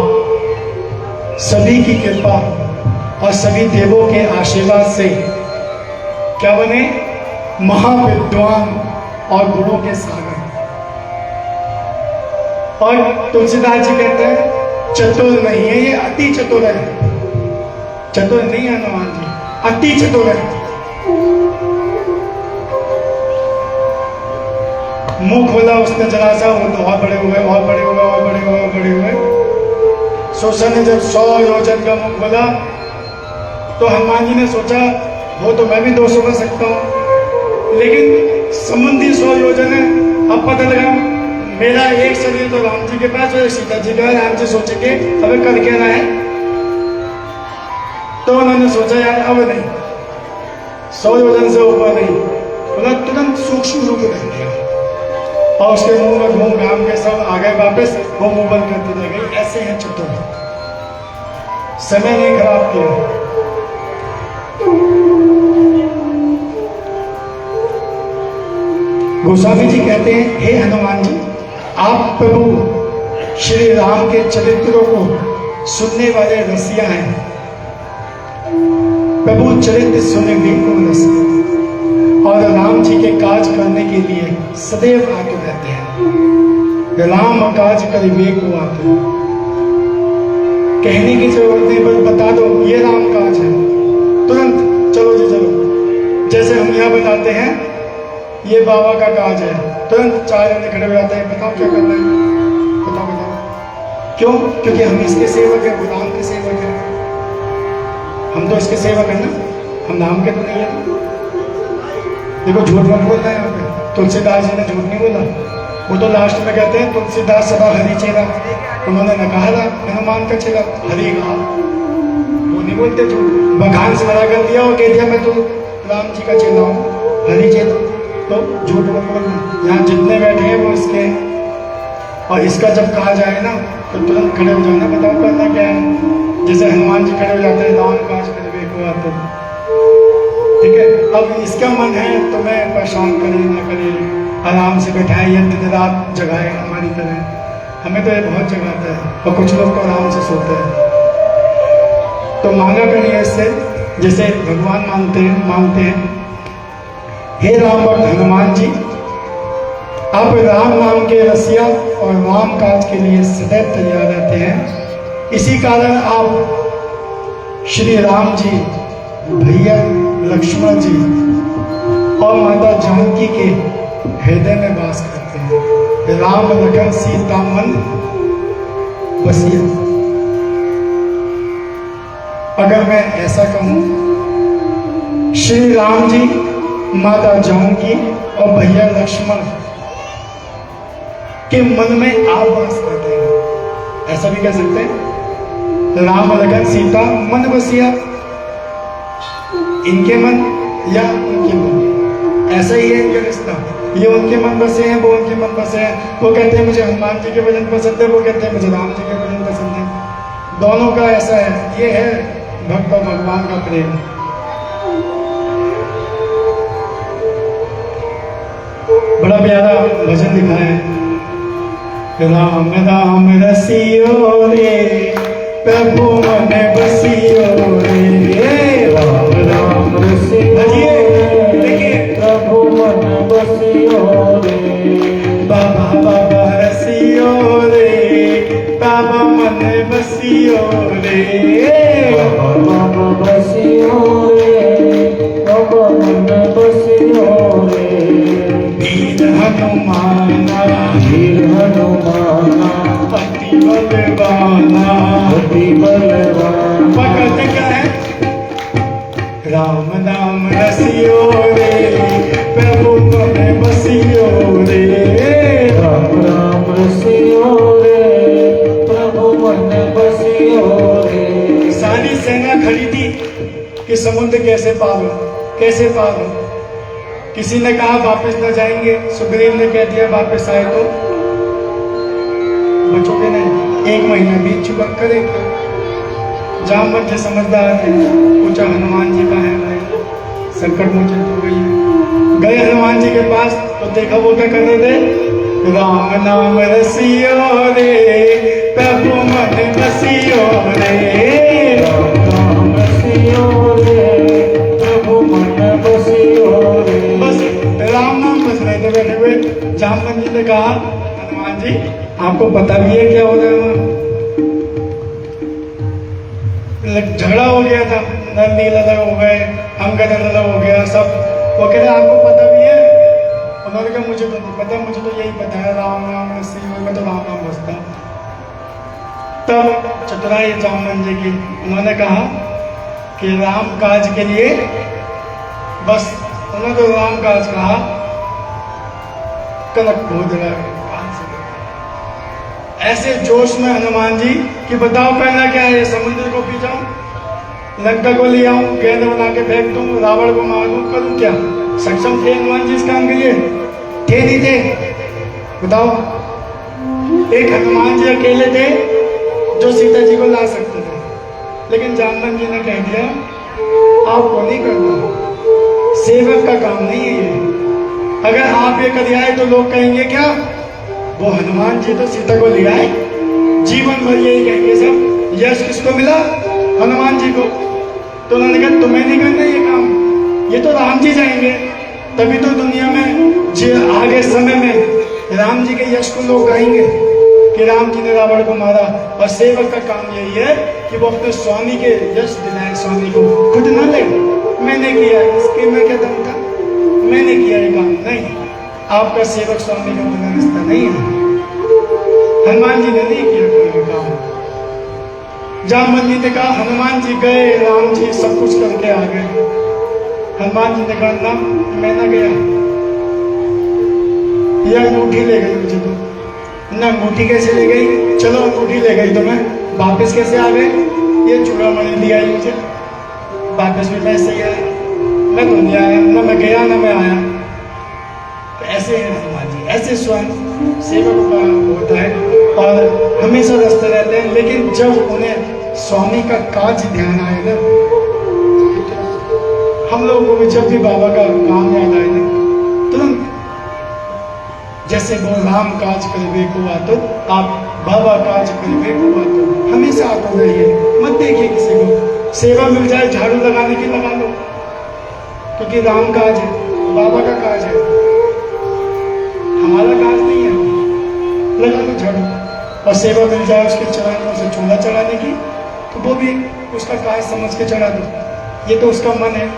सभी की कृपा और सभी देवों के आशीर्वाद से क्या बने? महाविद्वान और गुणों के सागर। और तुलसीदास जी कहते हैं चतुर नहीं है ये, अति चतुर है। चतुर नहीं है हनुमान जी, अति चतुर है। मुंह खोला उसने जरा सा, वो तो और बड़े हुए, और बड़े हुए, और बड़े हुए, और बड़े हुए। सोचा ने जब 100 योजन का मुंह खोला तो हनुमान जी ने सोचा वो तो मैं भी 200 कर सकता हूँ, लेकिन संबंधी 100 योजन है। अब पता लगा मेरा एक शरीर तो राम जी के पास और सीता जी का। राम जी सोचेंगे अब कर क्या रहा है, तो उन्होंने सोचा यार अब नहीं, 100 योजन से ऊपर नहीं, बोला तुरंत सूक्ष्म रूप रह गया। और उसके मुंह में घूम घाम के सब आ गए वापस, वो मुंह बंद करते रह गए। ऐसे हैं चतुर, समय नहीं खराब किया। गोस्वामी जी कहते हैं, हे हनुमान जी, आप प्रभु श्री राम के चरित्रों को सुनने वाले रसिया हैं। प्रभु चरित्र सुनेंगे को रसिया, और राम जी के काज करने के लिए सदैव आतुर रहते हैं। राम काज करिबे को आतुर, कहने की जरूरत नहीं, बस बता दो ये राम काज है, तुरंत चलो जी चलो। जैसे हम यहाँ बताते हैं ये बाबा का काज है, तुरंत 4 जने खड़े हो जाते हैं, बताओ क्या करना है, बताओ बताओ। क्यों? क्योंकि हम इसके सेवक हैं, गुलाम के सेवक हैं। हम तो इसके सेवक हैं ना, हम नाम के तो नहीं है। देखो झूठ मत बोलना है यहाँ पे, तुलसीदास जी ने झूठ नहीं बोला। वो तो लास्ट में कहते हैं तुलसीदास सदा हरि चेला, उन्होंने न कहा था हनुमान का चेला, हरि कहा, वो नहीं बोलते झूठ। बखान से बड़ा कर दिया और कह दिया मैं तो राम जी का चेला हूँ, हरि चेला, तो झूठ मत बोलना। यहाँ जितने बैठे हैं वो इसके हैं, और इसका जब कहा जाए ना तो तुरंत खड़े हो जाना, बताओ करना क्या है। जैसे हनुमान जी खड़े हो जाते हैं, राम काज करिबे को आतुर, ठीक है। अब इसका मन है तो मैं परेशान करे ना करे, आराम से बैठाए या दिन रात जगाए हमारी तरह। हमें तो ये बहुत जगाता है, और कुछ लोग तो आराम से सोते हैं। तो मांगा करिए इससे, जैसे भगवान मांगते हैं, हे राम भक्त हनुमान जी, आप राम नाम के रसिया और राम काज के लिए सदैव तैयार रहते हैं। इसी कारण आप श्री राम जी, भैया लक्ष्मण जी और माता जानकी के हृदय में वास करते हैं। राम लखन सीता मन बसिया। अगर मैं ऐसा कहूं, श्री राम जी, माता जानकी और भैया लक्ष्मण के मन में आप वास करते हैं, ऐसा भी कह सकते हैं। राम लखन सीता मन बसिया, इनके मन या उनके मन, ऐसा ही है इनका रिश्ता। ये उनके मन बसे हैं, वो उनके मन बसे हैं। वो कहते हैं मुझे हनुमान जी के भजन पसंद है, वो कहते हैं मुझे राम जी के भजन पसंद है। दोनों का ऐसा है। ये है भक्त और भगवान का प्रेम। बड़ा प्यारा भजन लिखा है, राम राम रसियो रे प्रभु मन बसियो रे, राम राम रसियो रे प्रभु मन बसियो रे, बाबा बाबा रसियो रे बाबा मन बसियो रे, बाबा बाबा बसियो रे बाबा मन बसियो रे। वीर हनुमाना वीर हनुमाना अति बलवाना अति बलवान। कहते क्या है, राम नाम रसियो रे प्रभु मन बसियो रे, राम राम रसियो रे प्रभु मन बसियो रे। सारी सेना खड़ी थी कि समुद्र कैसे पार हो, कैसे पार हो। किसी ने कहा वापस न जाएंगे, सुग्रीव ने कह दिया वापस आए तो बचोगे नहीं। 1 महीना बीत चुका, करेंगे। जामवंत समझदार थे, पूछा हनुमान जी का है भाई, संकट मोचन हो गई है। गए हनुमान जी के पास तो देखा वो क्या कर रहे थे, राम नाम रसियो रे प्रभु मन बसियो रे, राम राम रसियो रे प्रभु मन बसियो रे। बस राम नाम बस रहे थे बैठे हुए। जामवंत जी ने कहा, हनुमान जी आपको पता भी है क्या हो रहा है वहां? झगड़ा हो गया था, नल नील अलग हो गए, अंगद अलग हो गया सब। वो कह रहे आपको पता भी है? उन्होंने कहा मुझे तो नहीं पता, मुझे तो यही पता है राम राम रसियो, मैं तो राम राम बसता। तब चतुराई जामवंत जी की, उन्होंने कहा कि राम काज के लिए बस, उन्होंने तो राम काज कहा, कनक खोद रहा। ऐसे जोश में हनुमान जी कि बताओ करना क्या है, समुद्र को पी जाऊं, लंका को ले आऊं, गेंद बना के फेंक दूं, रावण को मार दूं, करूं क्या? सक्षम थे हनुमान जी इस काम के लिए? थे नहीं थे? बताओ, एक हनुमान जी अकेले थे जो सीता जी को ला सकते थे, लेकिन जामवन जी ने कह दिया आपको नहीं करना, सेवक का काम नहीं है ये। अगर आप ये कर आए तो लोग कहेंगे क्या, वो हनुमान जी तो सीता को ले आए, जीवन भर यही कहेंगे सब। यश किसको मिला? हनुमान जी को। तो उन्होंने कहा तुम्हें नहीं करना ये काम, ये तो राम जी जाएंगे। तभी तो दुनिया में आगे समय में राम जी के यश को लोग गाएंगे कि राम जी ने रावण को मारा। और सेवक का काम यही है कि वो अपने स्वामी के यश दिलाए, स्वामी को खुद ना ले मैंने किया, इसके में क्या दम था, मैंने किया ये काम। नहीं, आपका सेवक स्वामी का बना रिश्ता नहीं है। हनुमान जी ने नहीं किया कोई भी काम। जामवंत जी ने कहा हनुमान जी गए, राम जी सब कुछ करके आ गए। हनुमान जी ने कहा ना, मैं ना गया, यह अंगूठी ले गई मुझे तो। ना अंगूठी कैसे ले गई? चलो अंगूठी ले गई तो मैं वापस कैसे आ गए? ये चूड़ामणि दिया ही मुझे, वापस भी मैं ऐसे ही आया, मैं तो नहीं आया, ना मैं गया ना मैं आया। तो ऐसे है हनुमान जी, ऐसे स्वयं सेवक का होता है और हमेशा रस्ते रहते हैं। लेकिन जब उन्हें स्वामी का काज ध्यान आए ना, हम लोगों को भी जब भी बाबा का काम याद आए ना, तुरंत जैसे वो राम काज करवे को आतो, आप बाबा काज करवे को आतो, हमेशा आते रहिए, मत देखिए किसी को। सेवा मिल जाए झाड़ू लगाने की लगा लो, क्योंकि राम काज है, बाबा का काज है, हमारा काज नहीं है। लगा लो झाड़ू, और सेवा मिल जाए उसके चढ़ाने से चूल्हा चढ़ाने की, तो वो भी उसका काज समझ के चढ़ा दो। ये तो उसका मन है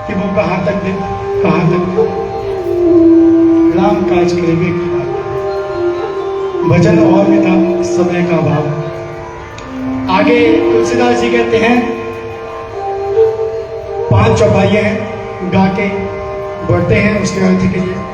कि वो कहाँ तक दे, कहाँ तक राम काज करेंगे। भजन और भी था, समय का अभाव। आगे तुलसीदास जी कहते हैं 5 चौपाइयां हैं, गा के बढ़ते हैं उसके अर्थ के लिए।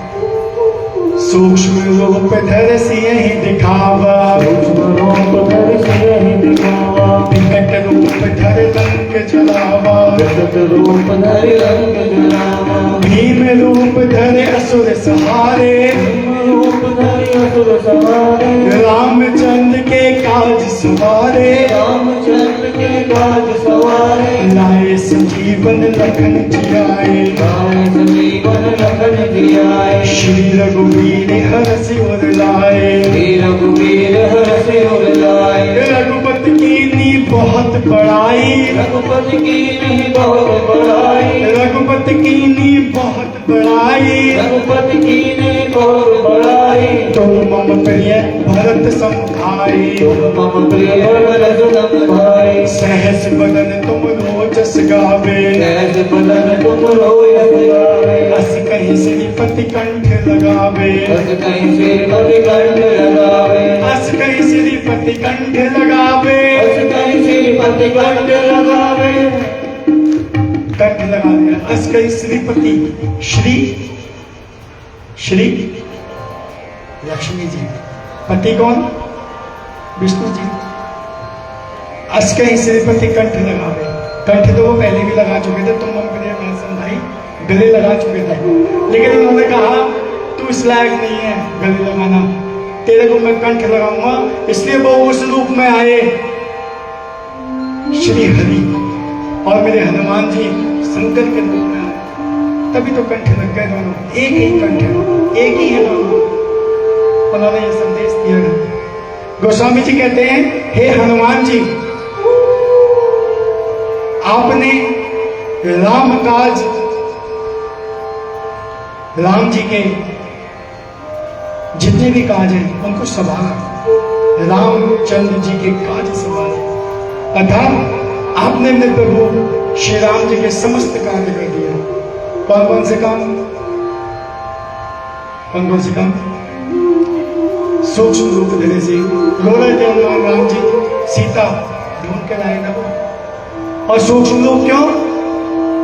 सूक्ष्म रूप धर सियहि दिखावा, सूक्ष्म रूप धर सियहि दिखावा, विकट रूप धर लंक जलावा, विकट रूप धर लंक जलावा, भीम रूप धर असुर सहारे, भीम रूप धर असुर सहारे, रामचंद्र के काज सवारे, रामचंद्र के काज सवारे, लाए संजीवन लखन जियाए, लाए संजीवन लखन जियाए, श्री रघुवीर हरषि उर लाए, श्री रघुवीर हरषि उर लाए, रघुपति कीन्ही बहुत बड़ाई, रघुपति कीन्ही बहुत बड़ाई, रघुपति कीन्ही बहुत बड़ाई, रघुपति कीन्ही बहुत बड़ाई, तुम मम प्रिय भरत समुधाई, तुम मम प्रिय भरत समुधाई, सहस बदन तुम रोजस गावे, सहस बदन तुम रोजस गावे, अस कहीं श्रीपति कंठ लगावे, अस कहीं श्रीपति कंठ लगावे, अस कहीं श्रीपति कंठ लगावे, अस कहीं श्रीपति कंठ लगावे, कंठ लगा दिया। अस कहीं श्रीपति, श्री श्री लक्ष्मी जी, पति कौन? विष्णु जी। अस कहीं श्रीपति कंठ लगावे, कंठ तो वो पहले भी लगा चुके थे, तुम मम प्रिय भरत समुधाई गले लगा चुके थे, लेकिन उन्होंने कहा तू इस लायक नहीं है गले लगाना, तेरे को मैं कंठ लगाऊंगा। इसलिए वो उस रूप में आए श्री हरि, और मेरे हनुमान जी शंकर के रूप में आए, तभी तो कंठ लग गए दोनों। एक ही कंठ है, एक ही है दोनों। उन्होंने ये संदेश दिया है। गोस्वामी जी कहते हैं हे हनुमान जी, आपने राम काज, राम जी के जितने भी काज हैं उनको संभाला, रामचंद्र जी के काज संभाले, अर्थात आपने अपने प्रभु श्री राम जी के समस्त कार्य कर दिया। कौन कौन से काम? कौन कौन से काम? सूक्ष्म रूप धरे से रो रहे थे हनुमान राम जी, सीता ढूंढ के लाए ना वो। और सूक्ष्म रूप क्यों?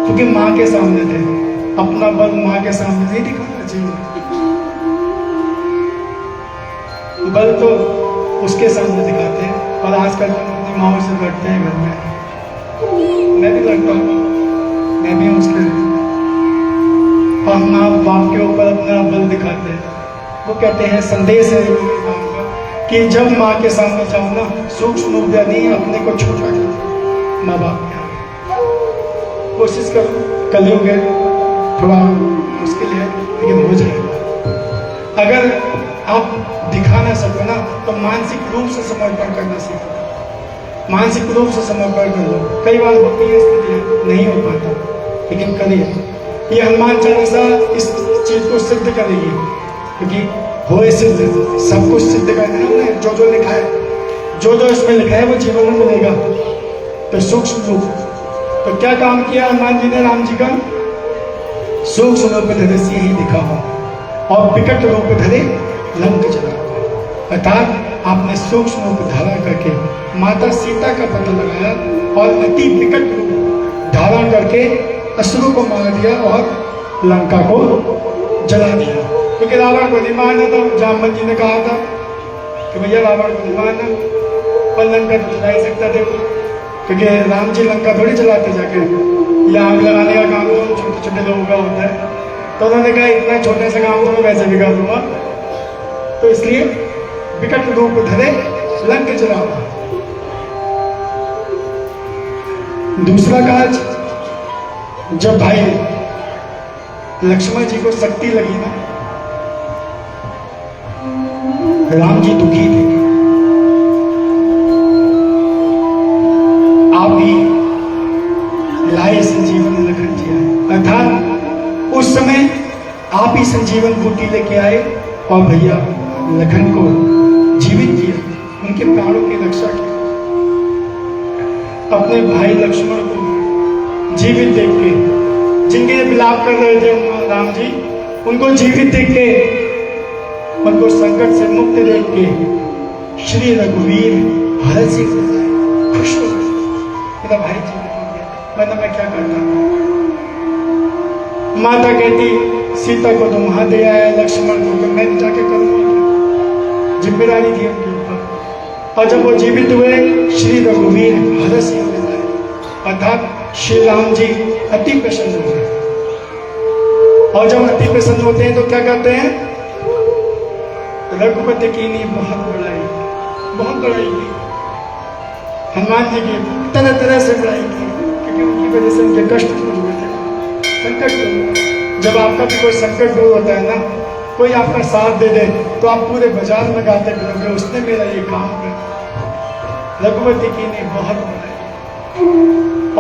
क्योंकि माँ के सामने थे, अपना बल माँ के सामने नहीं दिखाना चाहिए, बल तो उसके सामने दिखाते हैं। और आजकल हम अपनी माओ से लड़ते हैं घर में, मैं भी लड़ता हूँ, मैं भी उसके, और माँ बाप के ऊपर अपना बल दिखाते हैं। वो कहते हैं संदेश है राम का कि जब माँ के सामने जाओ ना, सूक्ष्म ऊर्जा नहीं अपने को छूटा जाए माँ बाप के आगे। कोशिश करो, कलयुग है, थोड़ा मुश्किल है लेकिन हो जाएगा। अगर आप दिखा ना सको ना तो मानसिक रूप से समर्पण करना सीखो, मानसिक रूप से समर्पण कर लो। कई बार होती है स्थिति नहीं हो पाता, लेकिन करिए। ये हनुमान चालीसा इस चीज को सिद्ध करेगी, क्योंकि हो सिद्ध, सब कुछ सिद्ध करना है हमने। जो लिखा है, जो इसमें लिखा है वो जीवन में मिलेगा। तो सूक्ष्म रूप, तो क्या काम किया हनुमान जी ने राम जी का? सूक्ष्म रूप धरे से ही दिखा हो और विकट रूप धरे लंक चला। अर्थात आपने सूक्ष्म रूप धारण करके माता सीता का पता लगाया और अति विकट रूप धारण करके असुरों को मार दिया और लंका को जला दिया। क्योंकि रावण को नहीं मारना था, जामवंत जी ने कहा था कि भैया रावण को नहीं मारना, पर लंका तो जला ही सकता थे, क्योंकि राम जी लंका थोड़ी चलाते जाके। ये आग लगाने का काम तो छोटे छोटे लोगों का होता है, तो उन्होंने कहा इतना छोटे से काम तो मैं वैसे भी कर दूंगा, तो इसलिए विकट रूप धरे लंक जला। दूसरा काज, जब भाई लक्ष्मण जी को शक्ति लगी ना, राम जी दुखी थे। आप ही लाए संजीवन लखन जी आए, अर्थात उस समय आप ही संजीवन बूटी लेके आए और भैया लखन को जीवित किया, उनके प्राणों की रक्षा की। अपने भाई लक्ष्मण को जीवित देख के, जिनके विलाप कर रहे थे राम जी, उनको जीवित देख के, उनको संकट से मुक्त देख के श्री रघुवीर हर सिंह खुश हो गए। मेरा भाई जीवित हो गया, वरना मैं क्या करता। माता कहती सीता को तुम वहां दे आया, लक्ष्मण को तो मैं जाके करूंगा, जिम्मेदारी थी उनके ऊपर। और जब वो जीवित हुए, श्री रघुवीर हर सिंह अर्थात श्री राम जी अति प्रसन्न हो गए। और जब अति प्रसन्न होते हैं तो क्या करते हैं? रघुपति की नहीं बहुत बड़ाई की, हनुमान जी की तरह तरह से बड़ाई की, क्योंकि उनकी वजह से उनके कष्ट दूर हुए थे, संकट दूर। जब आपका भी कोई संकट दूर होता है ना, कोई आपका साथ दे दे तो आप पूरे बाजार में गाते फिरोगे उसने मेरा ये काम कर। रघुपति की नहीं बहुत बड़ाई।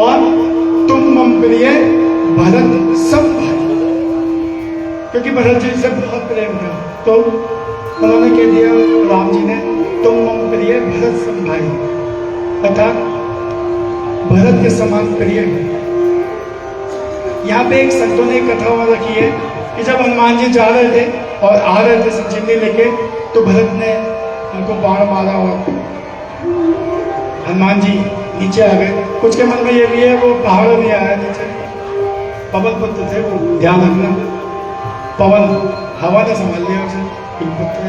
और तुम मम प्रिय भरत सम भाई, क्योंकि भरत जी से बहुत प्रेम था, तो उन्होंने कह दिया राम जी ने, तुम मम प्रिय भरत सम भाई, अर्थात भरत के समान प्रिय है। यहाँ पे एक संतों ने कथा और रखी है कि जब हनुमान जी जा रहे थे और आ रहे थे संजीवनी लेके, तो भरत ने उनको बाण मारा और हनुमान जी नीचे आ गए। कुछ के मन में ये भी है वो पहाड़ नहीं आया नीचे, पवन पुत्र थे वो, ध्यान रखना, पवन हवा ने संभाल लिया उसे, पुत्र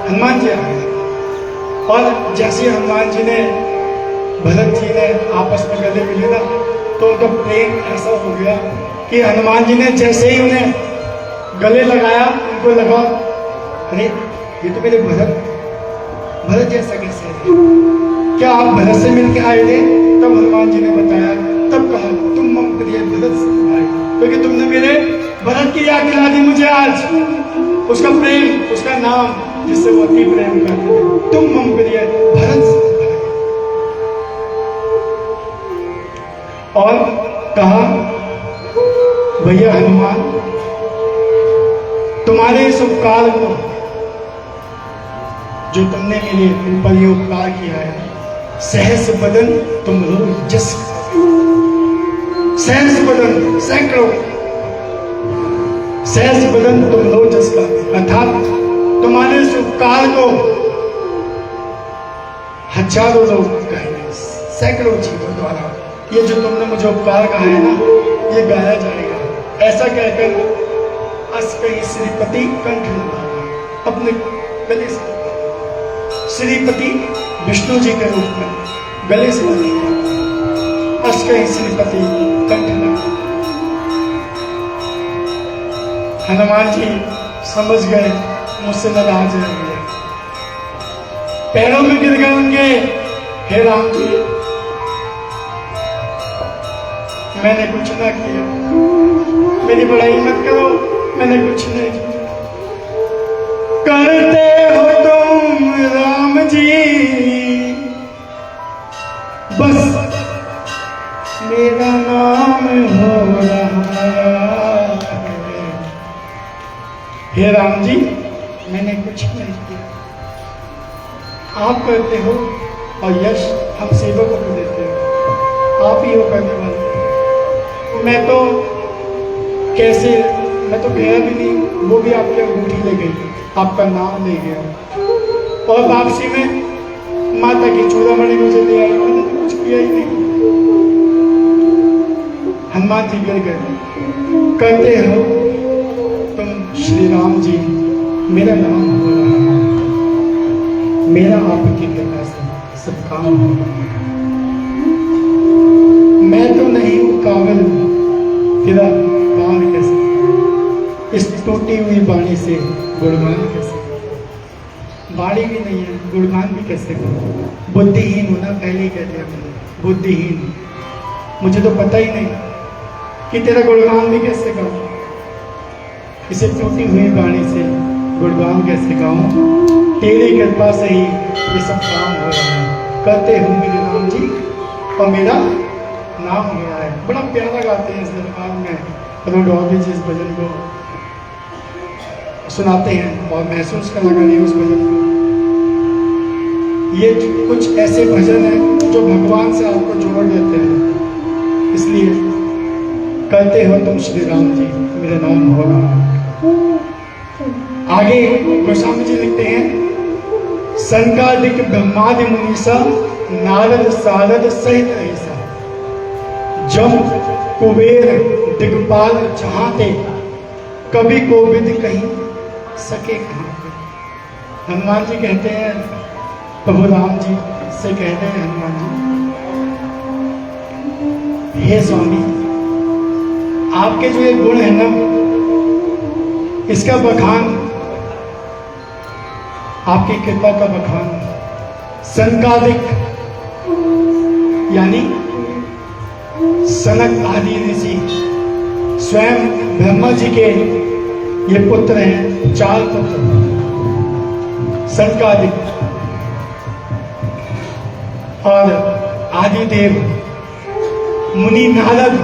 हनुमान जी आ गए। और जैसे हनुमान जी ने भरत जी ने आपस में गले मिले ना, तो उनका प्रेम ऐसा हो गया कि हनुमान जी ने जैसे ही उन्हें गले लगाया, उनको लगा अरे ये तो मेरे भरत जैसा कैसे है, क्या आप भरत से मिलके आए थे? तब हनुमान जी ने बताया, तब कहा तुम मम प्रिय भरत भाई, क्योंकि तुमने मेरे भरत की याद दिला दी मुझे आज, उसका प्रेम, उसका नाम जिससे वो अति प्रेम करते थे, तुम मम प्रिय भरत भाई। और कहा भैया हनुमान, तुम्हारे इस उपकार को, जो तुमने मेरे ऊपर ये उपकार किया है, सहस बदन तुम लोग जस, सहस बदन सैकड़ों, सहस बदन तुम लोग जस का, अर्थात तुम्हारे इस उपकार को हजारों लोग कहेंगे, सैकड़ों जीवों द्वारा ये जो तुमने मुझे उपकार कहा है ना, ये गाया जाएगा। ऐसा कहकर अस कहीं श्रीपति कंठ लगाना अपने गले से, श्रीपति विष्णु जी के रूप में गले से लगेगा, अस कहीं श्रीपति कंठ लगाना। हनुमान जी समझ गए मुझसे नाराज है भैया। पैरों में गिर गए उनके, हे राम जी मैंने कुछ ना किया, मेरी बड़ाई मत करो, मैंने कुछ नहीं किया। करते हो तुम राम जी बस मेरा नाम हो रहा है। हे राम जी मैंने कुछ नहीं किया, आप करते हो और यश हम सेवकों को देते हो, आप ही हो करने वाले। मैं तो कैसे, मैं तो गया भी नहीं, वो भी आपकी अंगूठी ले गई, आपका नाम ले गया और वापसी में माता की चूड़ामणि मुझे ले आई, मैंने तो कुछ किया ही नहीं। हनुमान जी गिर गए, कहते हो तुम श्री राम जी मेरा नाम हो रहा है, मेरा आपकी कृपा से सब काम हो रहा है। मैं तो नहीं हूं काबिल, तेरा गान कैसे, इस टूटी हुई वाणी से गुणगान कैसे, वाणी भी नहीं है गुणगान भी कैसे करूं। बुद्धिहीन होना पहले ही कह दिया मैंने, बुद्धिहीन, मुझे तो पता ही नहीं कि तेरा गुणगान भी कैसे गाऊं, इसे टूटी हुई वाणी से गुणगान कैसे गाऊं। तेरी कृपा से ही ये सब काम हो रहा है। कहते हो मेरे राम जी और मेरा नाम हो रहा है। बड़ा प्यारा गाते हैं इस दरबार में, रोडौबी जी इस भजन को सुनाते हैं और महसूस करना करिए उस भजन को। ये कुछ ऐसे भजन हैं जो भगवान से आपको जोड़ देते हैं, इसलिए कहते हो तुम श्री राम जी मेरा नाम हो रहा है। आगे गोस्वामी जी लिखते हैं, संकादिक ब्रह्मादि मुनीसा नारद सारद सहित ऐसा, जम कुबेर दिग्पाल जहां थे, कभी कोविद कहीं सके कहां पे। हनुमान जी कहते हैं, प्रभु राम जी से कहते हैं हनुमान जी, हे स्वामी आपके जो ये गुण है ना, इसका बखान, आपकी कृपा का बखान, संकादिक यानी सनक आदि ऋषि, स्वयं ब्रह्मा जी के ये पुत्र हैं, 4 पुत्र संकादिक, और आदिदेव मुनि नारद,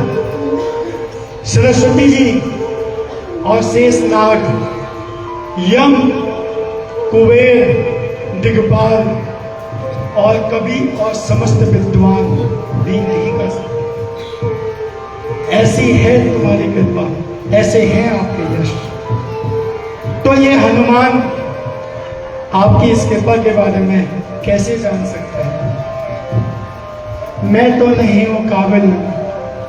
सरस्वती जी और शेष नाग, यम कुबेर दिग्पाल और कवि और समस्त विद्वान भी नहीं कर सकते। ऐसी है तुम्हारी कृपा, ऐसे हैं आपके यश। तो ये हनुमान आपकी इस कृपा के बारे में कैसे जान सकते हैं। मैं तो नहीं हूं काबिल,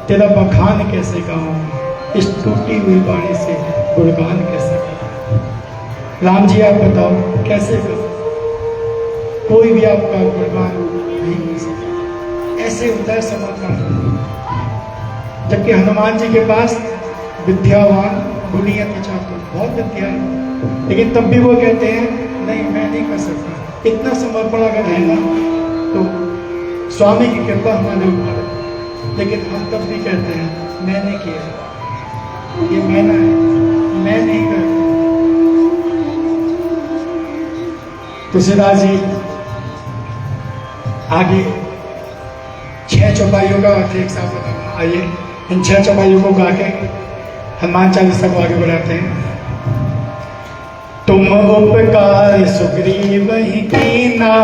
तेरा बखान कैसे गाऊं, इस टूटी हुई वाणी से गुणगान कैसे करूं। राम जी आप बताओ कैसे करूं, कोई भी आपका गुणगान नहीं मिल सकता। ऐसे होता है समाधान। जबकि हनुमान जी के पास विद्यावान गुणियति चातुर बहुत विद्या है, लेकिन तब भी वो कहते हैं नहीं मैं नहीं कर सकता। इतना समर्पण अगर है ना तो स्वामी की कृपा हमारे ऊपर है, लेकिन हम तब भी कहते हैं मैंने किया, ये मैंने है, मैं नहीं करता। तुलसीदास जी आगे 6 चौपाइयों का अर्थ एक साथ बताऊंगा। आइए इन 6 चौपाइयों को गा के हनुमान चालीसा को आगे बढ़ाते हैं। तुम उपकार सुग्रीव ही कीना,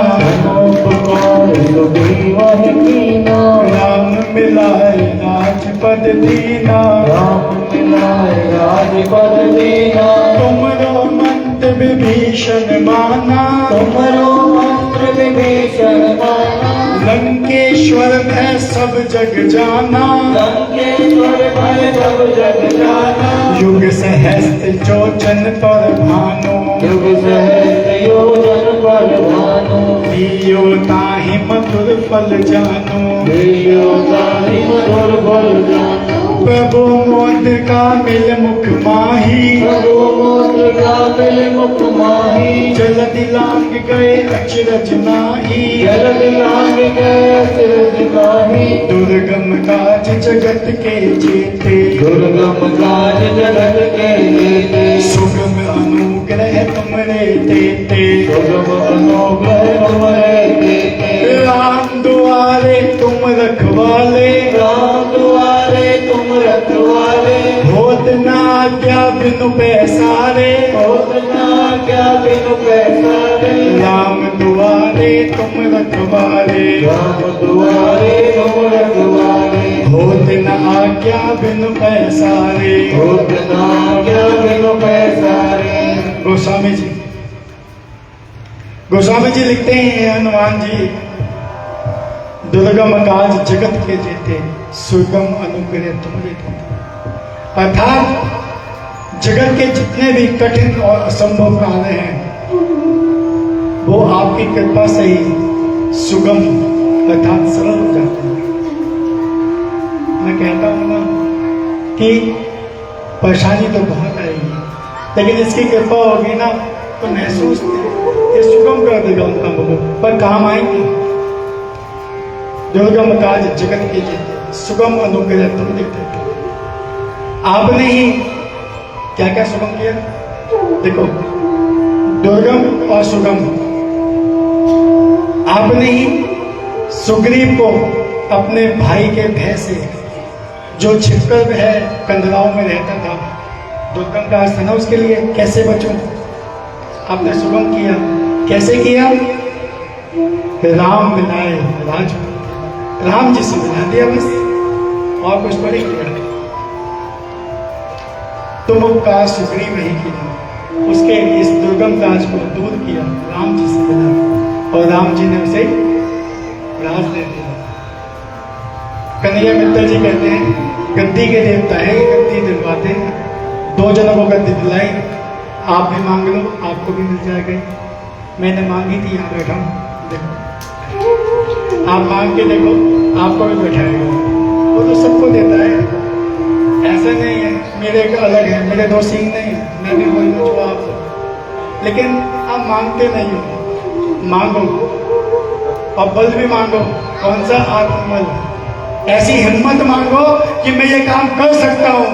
उपकार सुग्रीव ही कीना, राम मिलाए राजपद दीना, राम मिलाए राजपद दीना। तुमरो मंत्र विभीषण माना, तुमरो मंत्र विभीषण माना, लंकेश्वर में सब जग जाना, लंकेश्वर में सब जग जाना। युग सहस्त्र योजन पर भानु, युग सहस्त्र योजन पर भानु, दियो ताहि मधुर फल जानो, दियो ताहि मधुर फल जानो। प्रभु मोद का मिल मुख माही, प्रभु मोद का मिल मुख माही, जलद लांग गए अचरज नाही, जलद लांग गए अचरज नाही, दुर्गम काज जगत के जेते, दुर्गम काज जगत के जेते, सुगम अनुग्रह तुमरे देते, सुगम अनुग्रह तुमरे देते, राम दुआरे तुम रखवाले, राम दुआरे तुम रखवाले, होत ना क्या बिनु पैसारे, होत ना क्या बिनु पैसारे, राम दुआरे तुम रखवाले, राम दुआरे तुम रखवाले, होत न आज्ञा बिनु पैसारे। होत ना क्या बिनु पैसारे। गोस्वामी जी लिखते हैं, हनुमान जी, दुर्गम काज जगत के जेते, सुगम अनुग्रह तुम्हारे देते। अर्थात जगत के जितने भी कठिन और असंभव कार्य हैं वो आपकी कृपा से ही सुगम अर्थात सरल हो जाते हैं। मैं कहता हूं ना कि परेशानी तो बहुत आएगी, लेकिन इसकी कृपा होगी ना तो महसूस ये सुगम कर देगा उन कामों को, पर काम आएंगे। दुर्गम काज जगत के जेते, सुगम अनुग्रह तुम देते। आपने ही क्या क्या सुगम किया, देखो दुर्गम और सुगम। आपने ही सुग्रीव को अपने भाई के भय से, जो छिपकर है कंदराओं में रहता था, दुर्गम का आस्थान है, उसके लिए कैसे बचूं आपने सुगम किया। कैसे किया, राम मिलाए राजपूत, राम जी से मिला दिया बस, और कुछ तो नहीं किया। तुम का सुग्रीव नहीं किया, उसके इस दुर्गम काज को दूर किया, राम जी से मिला और राम जी ने उसे राज दे दिया। कन्हैया मित्तल जी कहते हैं, गद्दी के देवता है, गद्दी दिलवाते हैं। 2 जनों को गद्दी दिलाई, आप भी मांग लो आपको भी मिल जाएगा। मैंने मांगी थी, यहाँ बैठा हूं, देखो आप मांग के देखो, आपको भी बैठाएगा। वो तो सबको देता है, ऐसा नहीं है मेरे अलग है, मेरे 2 सींग नहीं है, मैं भी वही हूँ जो आप हो। लेकिन आप मांगते नहीं हो, मांगो और बल भी मांगो। कौन सा, आत्मबल। ऐसी हिम्मत मांगो कि मैं ये काम कर सकता हूं,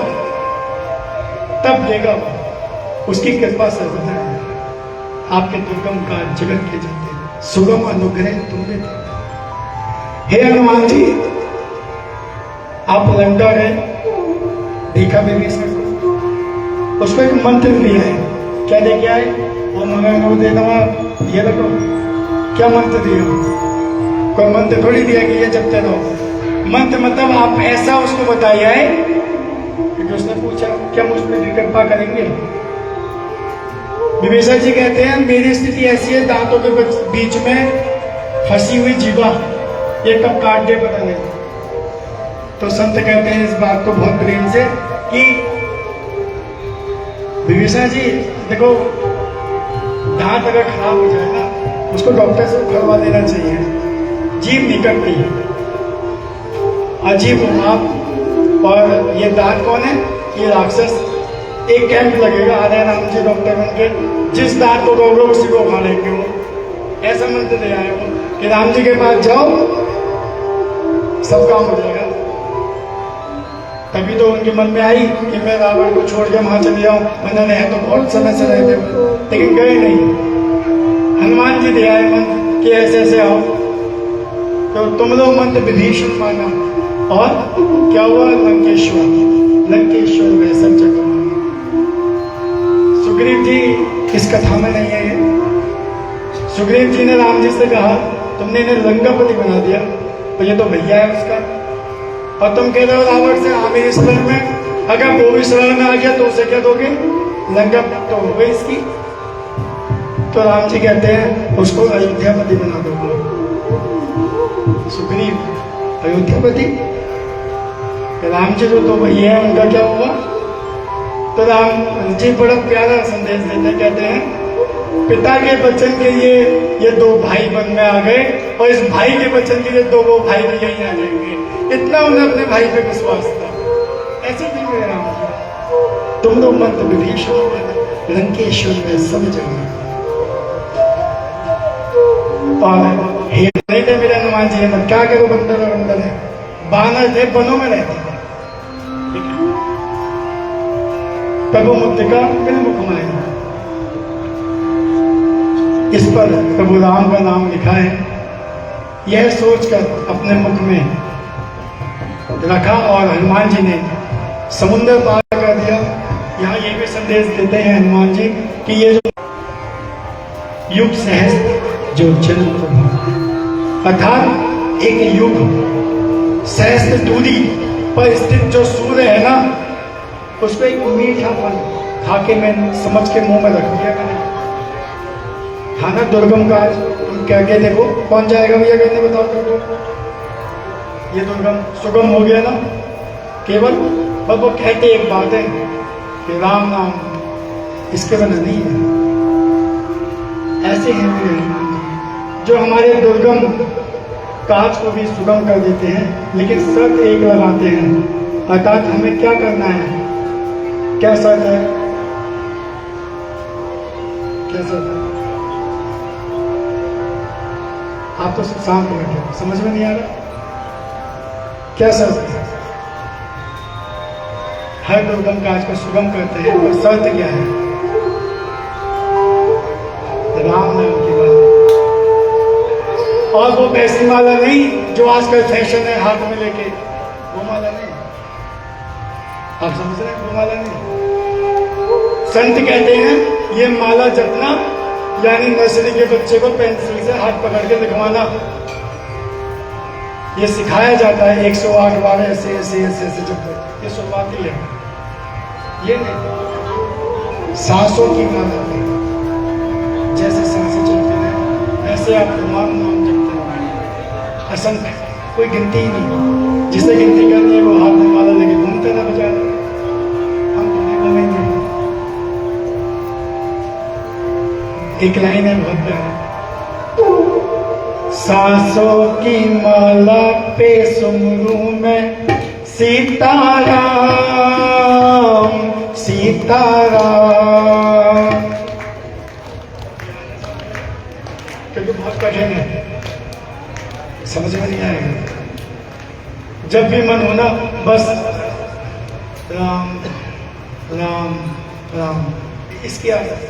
तब देगा वो। उसकी कृपा से होता है। आपके दुर्गम का जगत के जाते, सुगम अनुग्रह तुमने देते। हे हनुमान जी, आप लंका गए, देखा विभीषण को, उसको एक मंत्र दिया है। क्या दे के आए, ओम नमो दे नमः, ये रखो। क्या मंत्र दिया, कोई मंत्र थोड़ी दिया कि ये जपते रहो। मंत्र मतलब आप ऐसा उसको बताइए कि उसने पूछा क्या मुझ पर भी कृपा करेंगे। विभीषण जी कहते हैं, मेरी स्थिति ऐसी है, दांतों के बीच में फंसी हुई जीवा, ये कब काट दे पता नहीं। तो संत कहते हैं इस बात को बहुत प्रेम से कि विभीषण जी देखो, दांत अगर खराब हो जाए ना, उसको डॉक्टर से उखड़वा देना चाहिए, जीभ निकलती है, अजीब हो आप। और ये दांत कौन है, ये राक्षस। एक कैंप लगेगा, आधे राम जी डॉक्टर बन के, जिस दांत को रोग उसी को खा लेंगे वो। ऐसा मंत्र दे आए वो कि राम जी के पास जाओ, सब काम हो जाएगा। तभी तो उनके मन में आई कि मैं रावण को छोड़ के वहां चले जाऊं, मैंने रहे तो बहुत समय से रहते, लेकिन गए नहीं। हनुमान जी दे आए मंत्र कि ऐसे ऐसे आओ, तो तुम लोग मंत्र विभीषण माना, और क्या हुआ, लंकेश्वर वह सब जगह। सुग्रीव जी इस कथा में नहीं है। सुग्रीव जी ने राम जी से कहा, तुमने इन्हें लंकापति बना दिया, तो ये तो भैया है उसका, और तुम कह रहे हो रावण से हाँ मेरे शरण में, अगर वो भी शरण में आ गया तो उसे क्या दोगे, लंका तो हो गई इसकी। तो राम जी कहते हैं उसको अयोध्यापति बना दो। सुग्रीव अयोध्यापति, राम जी तो भैया है, उनका क्या हुआ। तो राम जी बड़ा प्यारा संदेश देते, कहते हैं पिता के वचन के ये 2 भाई वन में आ गए, और इस भाई के वचन के लिए 2 वो भाई भी यहीं आ जाएंगे। इतना उन्हें अपने भाई पे विश्वास था, ऐसे थे मेरे राम जी। तुम लोग मंत्र विभीषण में लंकेश्वर में सब जगह। और हे नहीं थे मेरे हनुमान जी, मैं क्या करूं, बंदर और बंदर है, बानर थे, वनों में रहते थे। ठीक है, प्रभु मुद्रिका बिलमुख माया, इस पर प्रभु राम का नाम लिखा है। यह सोचकर अपने मुख में रखा और हनुमान जी ने समुद्र पार कर दिया। यहाँ ये भी संदेश देते हैं हनुमान जी कि ये जो युग सहस्त्र जो जल अर्थात एक युग सहस्त्र दूरी पर स्थित जो सूर्य है ना, उसको एक मीठा फल खा के मैं समझ के मुंह में रख दिया मैंने। खाना दुर्गम काज, तुम कह के देखो कौन जाएगा भैया कहने, बताओ तुमको। ये दुर्गम सुगम हो गया ना, केवल पर वो कहते एक बात है कि राम नाम इसके बिना नहीं है। ऐसे हैं मेरे हनुमान जी जो हमारे दुर्गम काज को भी सुगम कर देते हैं, लेकिन शर्त एक लगाते हैं, अर्थात हमें क्या करना है। क्या शर्त है, क्या शर्त है? आप तो शांत बैठे, समझ में नहीं आ रहा क्या शर्त है? हर दुर्गम काज को सुगम करते हैं, और शर्त क्या है? राम नाम की बात। और वो वैसी माला नहीं जो आजकल फैशन है हाथ में लेके, वो माला नहीं। आप समझ रहे हैं? वो माला नहीं। संत कहते हैं ये माला जपना यानी नर्सरी के बच्चे को पेंसिल से हाथ पकड़ के लिखवाना। ये सिखाया जाता है 108 बार ऐसे ऐसे ऐसे ऐसे जपो, ये शुरुआती है। ये नहीं, सांसों की माला है, जैसे सांसें चलती हैं वैसे आप तमाम नाम जपते हैं, असंख्य, कोई गिनती ही नहीं। जिसे गिनती करनी है वो हाथ में माला लेके घूमते ना बजा, हम तो नहीं घूमेंगे। एक लाइन है बहुत प्यारी, सांसों की माला पे सुमरू में सीताराम सीताराम। क्योंकि बहुत कठिन है, समझ में नहीं आएगा। जब भी मन होना बस राम राम राम, इसकी आदत।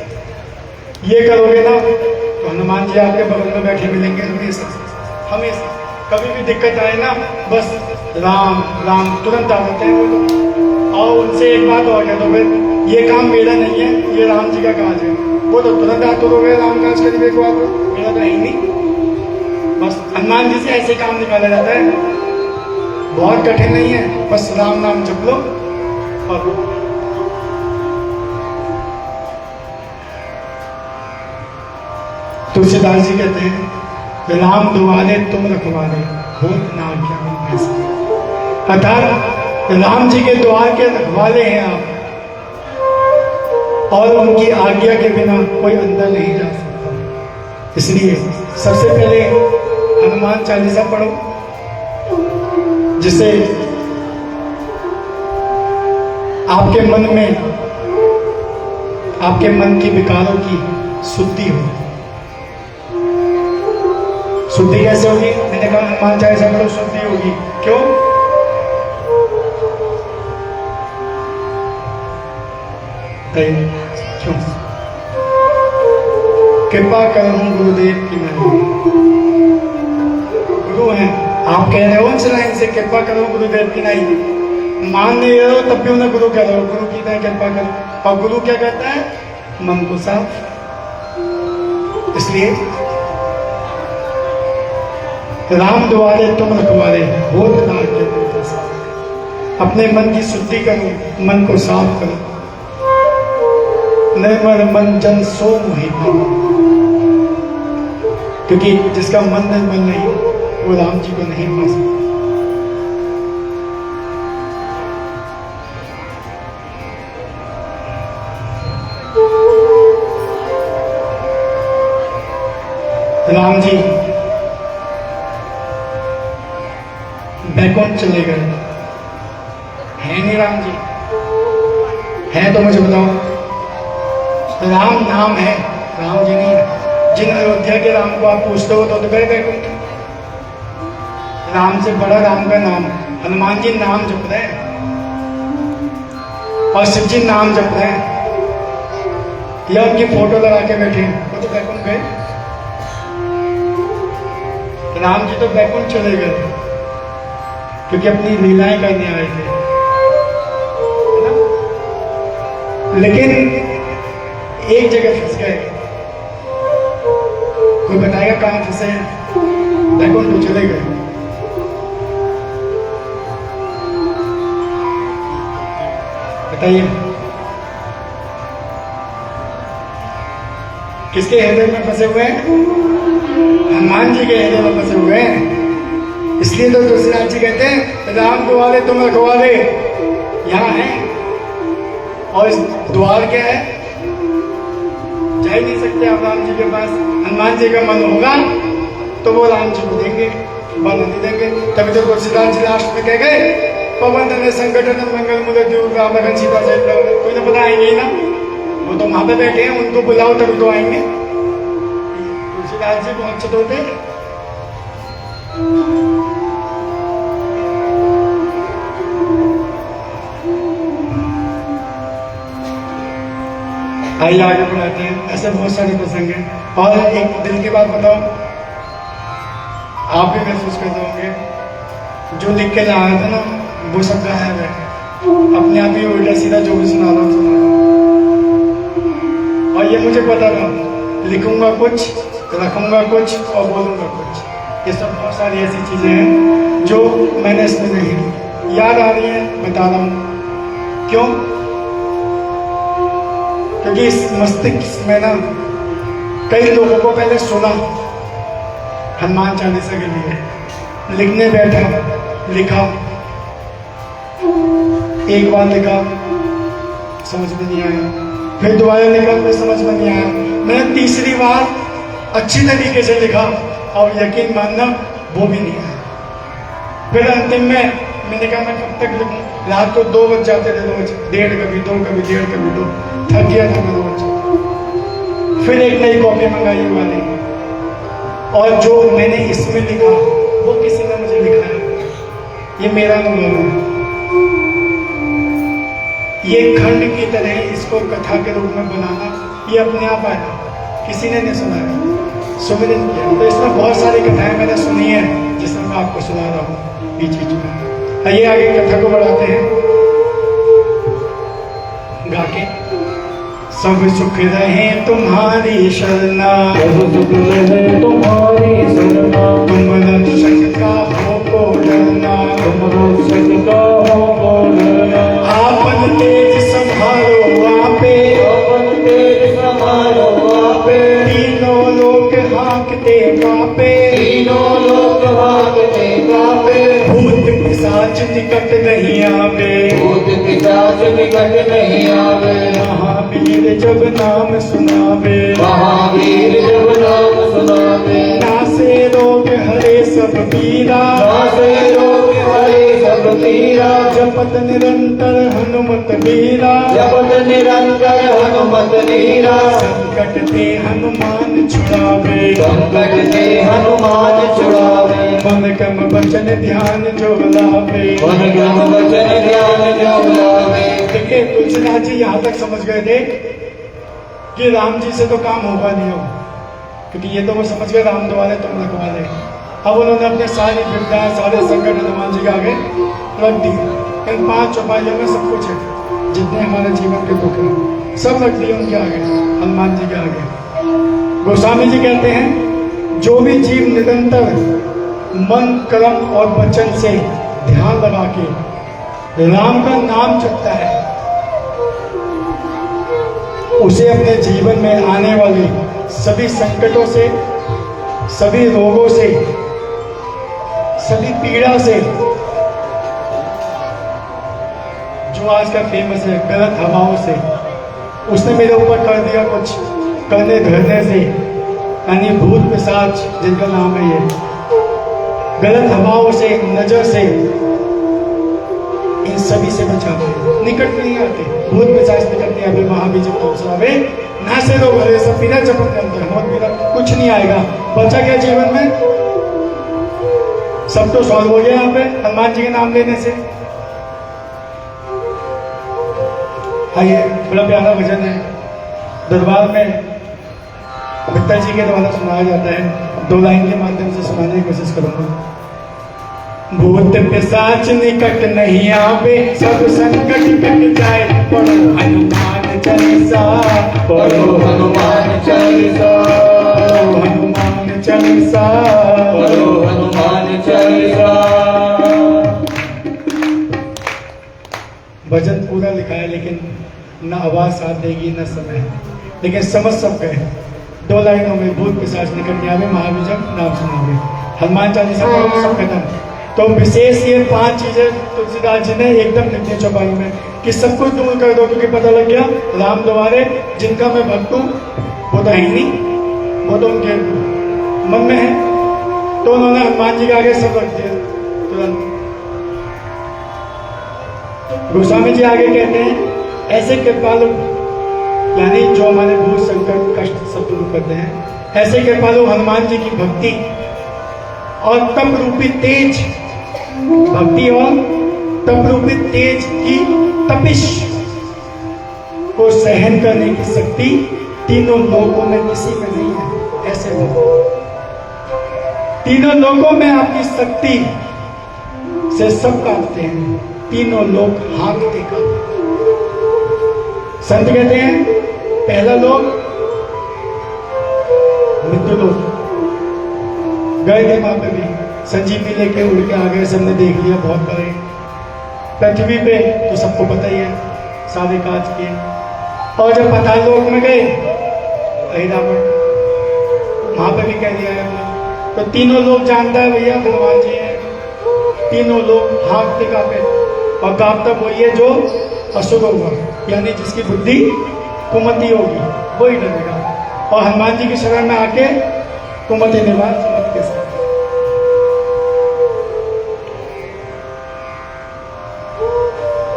ये करोगे ना तो हनुमान जी आपके बगल में बैठे मिलेंगे हमेशा हमेशा। कभी भी दिक्कत आए ना बस राम राम तुरंत आ जाते हैं वो लोग। और उनसे एक बात और कह दो, फिर ये काम मेरा नहीं है, ये राम जी का काज है, वो तो तुरंत हाथ धोगे राम काज करिए को आप, मेरा तो है ही नहीं। बस हनुमान जी से ऐसे काम निकाला जाता है, बहुत कठिन नहीं है, बस राम नाम जप लो। और तुलसीदास जी कहते हैं राम दुआरे तुम रखवारे होत ना क्या पैसा। अर्थात राम जी के द्वार के रखवाले हैं आप, और उनकी आज्ञा के बिना कोई अंदर नहीं जा सकता। इसलिए सबसे पहले हनुमान चालीसा पढ़ो, जिससे आपके मन में, आपके मन की विकारों की शुद्धि हो। शुद्धि कैसे होगी? मैंने कहा हनुमान चालीसा पढ़ो, शुद्धि होगी। क्यों? क्यों? कृपा करूं गुरुदेव की मैं, गुरु हैं आप, कह रहे हो उस लाइन से कृपा करो गुरुदेव की नहीं, मान नहीं रहे हो तब भी उन्हें गुरु कह रहे हो, गुरु की नहीं कृपा करो। और गुरु क्या कहता है? मन को साफ। इसलिए राम द्वारे तुम रखवारे होत ना क्या पैसा। अपने मन की शुद्धि करो, मन को साफ करो। निर्मल मन जन सो मोहि पावा, क्योंकि जिसका मन निर्मल नहीं वो राम जी को नहीं पा सकता। राम जी बैकुंठ चले गए, है नहीं राम जी? है तो मुझे बताओ। राम नाम है, राम जी नहीं है। जिन अयोध्या के राम को आप पूछते हो तो गए बैकुंठ। राम से बड़ा राम का नाम, हनुमान जी नाम जप रहे हैं और शिव जी नाम जप रहे हैं, या उनकी फोटो लगा के बैठे हैं, वो तो बैकुंठ गए। राम जी तो बैकुंठ चले गए क्योंकि अपनी लीलाएं करने आए थे, है ना? लेकिन एक जगह फंस गए। कोई बताएगा कहां फंसे हैं? बैकुंठ तो चले गए। बताइए किसके हृदय में फंसे हुए हैं? हनुमान जी के हृदय में फंसे हुए हैं। इसलिए तो तुलसीदास जी कहते हैं राम द्वारे तुम रखवाले यहाँ है, और इस द्वार क्या है? जा ही नहीं सकते आप राम जी के पास। हनुमान जी का मन होगा तो वो राम जी को देंगे, बल नहीं देंगे। तभी तो तुलसीदास जी लास्ट में कह गए पवन तनय संकट मंगल मुद द्युर राम लखन सीता सहित लखन। कोई तो पता आएंगे ही ना, वो तो वहां पे बैठे हैं, उनको बुलाओ तभी तो आएंगे। तुलसीदास जी बहुत चतुर थे। आइए आगे बढ़ाते हैं। ऐसे बहुत सारे प्रसंग हैं। और एक दिल की बात बताओ, आप भी महसूस करते होंगे जो लिख के लाया था ना वो सब गायब है। अपने आप ही उल्टा सीधा जो भी सुना रहा हूँ। और ये मुझे पता था, लिखूंगा कुछ, रखूंगा कुछ और बोलूंगा कुछ। ये सब बहुत सारी ऐसी चीजें हैं जो मैंने इसमें नहीं याद आ रही है, बता रहा हूं। क्यों? क्योंकि इस मस्तिष्क में ना कई लोगों को पहले सुना हनुमान चालीसा के लिए, लिखने बैठा, लिखा, एक बार लिखा समझ में नहीं आया, फिर दोबारा लिखा फिर समझ में नहीं आया, मैंने तीसरी बार अच्छी तरीके से लिखा और यकीन मानना वो भी नहीं आया। फिर अंतिम में मैंने कहा मैं कब तक लिखूं? रात को 2 बज जाते थे, रोज 1:30 कभी 2 कभी 1:30 कभी 2, थक गया था मैं रोज। फिर एक नई कॉपी मंगाई वाली, और जो मैंने इसमें लिखा वो किसी ने मुझे लिखाया, ये मेरा अनुभव है। ये खंड की तरह इसको कथा के रूप में बनाना ये अपने आप आया, किसी ने नहीं सुनाया, सुमिरन किया। तो इसमें बहुत सारी कथाएं मैंने सुनी है जिसमें मैं आपको सुना रहा हूँ बीच बीच में। आइए आगे कथा को बढ़ाते हैं गा के। सब सुख रहे तुम्हारी शरणा, सब सुख रहे तुम्हारी शरणा, तुम रक्षक का हो को डरना, तुम रक्षक का हो को डरना। आपन तेज संभालो आपे, आपन तेज संभालो आपे, तीनों लोक हाँकते कापे, तीनों लोक भागते कापे, भूत पिशाच निकट नहीं आवे, भूत पिशाच निकट नहीं आवे। महावीर जब नाम सुनावे, महावीर जब नाम सुनावे, नासे रोग हरे सब पीरा, नासे रोग हरे सब पीरा। जपत निरंतर हनुमत वीरा, जपत निरंतर हनुमत वीरा। संकट ते हनुमान छुड़ावे, संकट से हनुमान छुड़ावे, मन कम वचन ध्यान जो लावे। मन क्रम वचन ध्यान जो लावे। देखिए तुलसीदास जी यहाँ तक समझ गए थे कि राम जी से तो काम होगा नहीं हो, क्योंकि ये तो वो समझ गए राम द्वारे तुम रखवाले। अब उन्होंने अपने सारी विपदा सारे संकट हनुमान जी के आगे रख दी। इन 5 चौपाइयों में सब कुछ है, जितने हमारे जीवन के दुख हैं सब रख दिए उनके आगे, हनुमान जी के आगे। गोस्वामी जी कहते हैं जो भी जीव निरंतर मन कर्म और वचन से ध्यान लगा के राम का नाम जपता है, उसे अपने जीवन में आने वाले सभी संकटों से, सभी रोगों से, सभी पीड़ा से, जो आज का फेमस है गलत हवाओं से, उसने मेरे ऊपर कर दिया कुछ करने धरने से, यानी भूत पिशाच जिनका नाम है ये, गलत हवाओं से, नजर से, इन सभी से बचावे, निकट नहीं आते, भूत पिशाच निकट नहीं आवे, महाबीज आवे ना से लोग भले सब बिना चपत करते हैं, बिना कुछ नहीं आएगा। बचा क्या जीवन में? सब तो सॉल्व हो गया यहाँ पे हनुमान जी के नाम लेने से। आइए, बड़ा प्यारा भजन है, दरबार में मित्तर जी के द्वारा सुनाया जाता है, 2 लाइन के माध्यम से सुनाने की कोशिश करूंगा। भूत पिशाच निकट नहीं आवे, सब संकट कट जाए, पढ़ो हनुमान चालीसा, पढ़ो हनुमान चालीसा, पढ़ो हनुमान चालीसा, पढ़ो हनुमान चालीसा। भजन पूरा लिखा है, लेकिन न आवाज साथ देगी न समय, लेकिन समझ सब गए। 2 लाइनों में भूत पिशाच निकट नहीं आवे, महाविजय नाम सुनावे, हनुमान चालीसा पढ़ो, सब खत्म। तो विशेष ये 5 चीजें तुलसीदास जी ने एकदम लिख दी चौपाई में कि सब कुछ दूर कर दो, क्योंकि पता लग गया राम द्वारे जिनका मैं भक्त हूँ वो तो है ही नहीं, वो तो उनके मन में है। तो उन्होंने हनुमान जी के आगे सब रख दिया तुरंत। गोस्वामी जी आगे कहते हैं, ऐसे कृपालु यानी जो हमारे भूत संकट कष्ट सब दूर करते हैं, ऐसे कृपालु हनुमान जी की भक्ति और तप रूपी तेज, भक्ति और तप रूपी तेज की तपिश को सहन करने की शक्ति तीनों लोगों में किसी में नहीं है। ऐसे लोग तीनों लोगों में आपकी शक्ति से सब कांपते हैं, तीनों लोग हाँकते कांपते। संत कहते हैं, पहला लोग मृत्यु लोग गए थे, वहां पे भी संजीवनी लेके उड़ के आ गए, सबने देख लिया बहुत बड़े। पृथ्वी पे तो सबको पता ही है, सारे काज किए। और जब पाताल लोक में गए रावण, वहां पे भी कह दिया है, तो तीनों लोग जानता है भैया हनुमान जी है, तीनों लोग हाँकते कांपे। और कांपता वही है जो अशुभ होगा, यानी जिसकी बुद्धि कुमति होगी वही डरेगा। और हनुमान जी की शरण में आके कुमति निवार सुमति के साथ।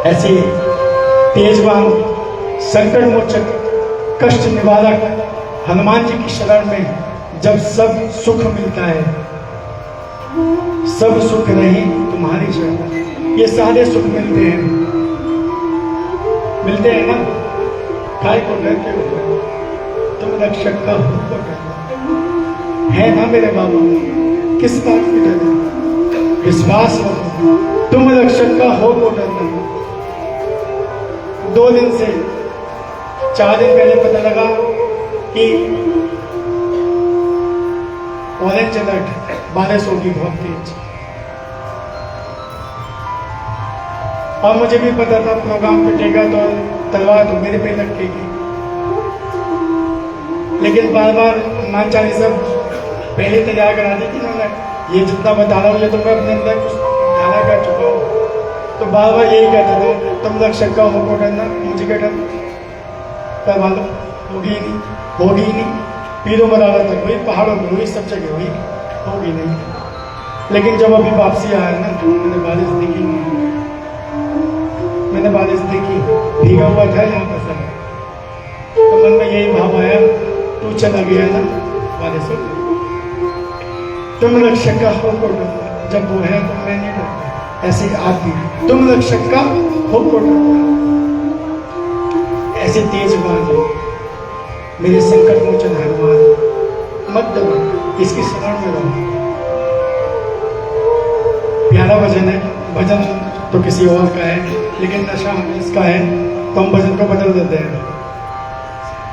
ऐसे तेजवान संकट मोचक कष्ट निवारक हनुमान जी की शरण में जब सब सुख मिलता है, सब सुख रही तुम्हारी शरण, ये सारे सुख मिलते हैं ना। काय को डरते हो, तुम रक्षक का हो है ना मेरे बाबा, किस बात की डर? विश्वास रखो, तुम रक्षक का हो को डरना। 2 दिन से 4 दिन पहले पता लगा कि ऑरेंज अलर्ट, बारिश होगी बहुत तेज। और मुझे भी पता था प्रोग्राम पिटेगा तो तलवार तो मेरे पे लटकेगी, लेकिन बार बार हनुमान चालीसा पहले तैयार करा दी थी उन्होंने। ये जितना बता रहा हूँ ये तो मैं अपने अंदर कुछ ढाला कर चुका हूँ। तो बार बार यही कहते थे, तुम रक्षक का हो को डरना, मुझे क्या डर, करवा लो, होगी ही नहीं, होगी ही नहीं। पीरों मराड़ा तक हुई, पहाड़ों में हुई, सब जगह हुई, होगी नहीं। लेकिन जब अभी वापसी आया ना, मैंने बारिश देखी, मैंने बारिश देखी, भीगा हुआ था यहाँ पर सब, तो मन में यही भाव आया, तू चला गया ना बारिश हो गई। तुम रक्षक का हो को डरना, जब वो है तो मैं नहीं डरता। ऐसे आदमी तुम रक्षक का हो को डरना, ऐसे तेजवान हो मेरे संकट मोचन हनुमान, मत डरो, इसकी शरण में रहो। प्यारा भजन है, भजन तो किसी और का है, लेकिन नशा हमें इसका है, तो हम भजन को बदल देते हैं।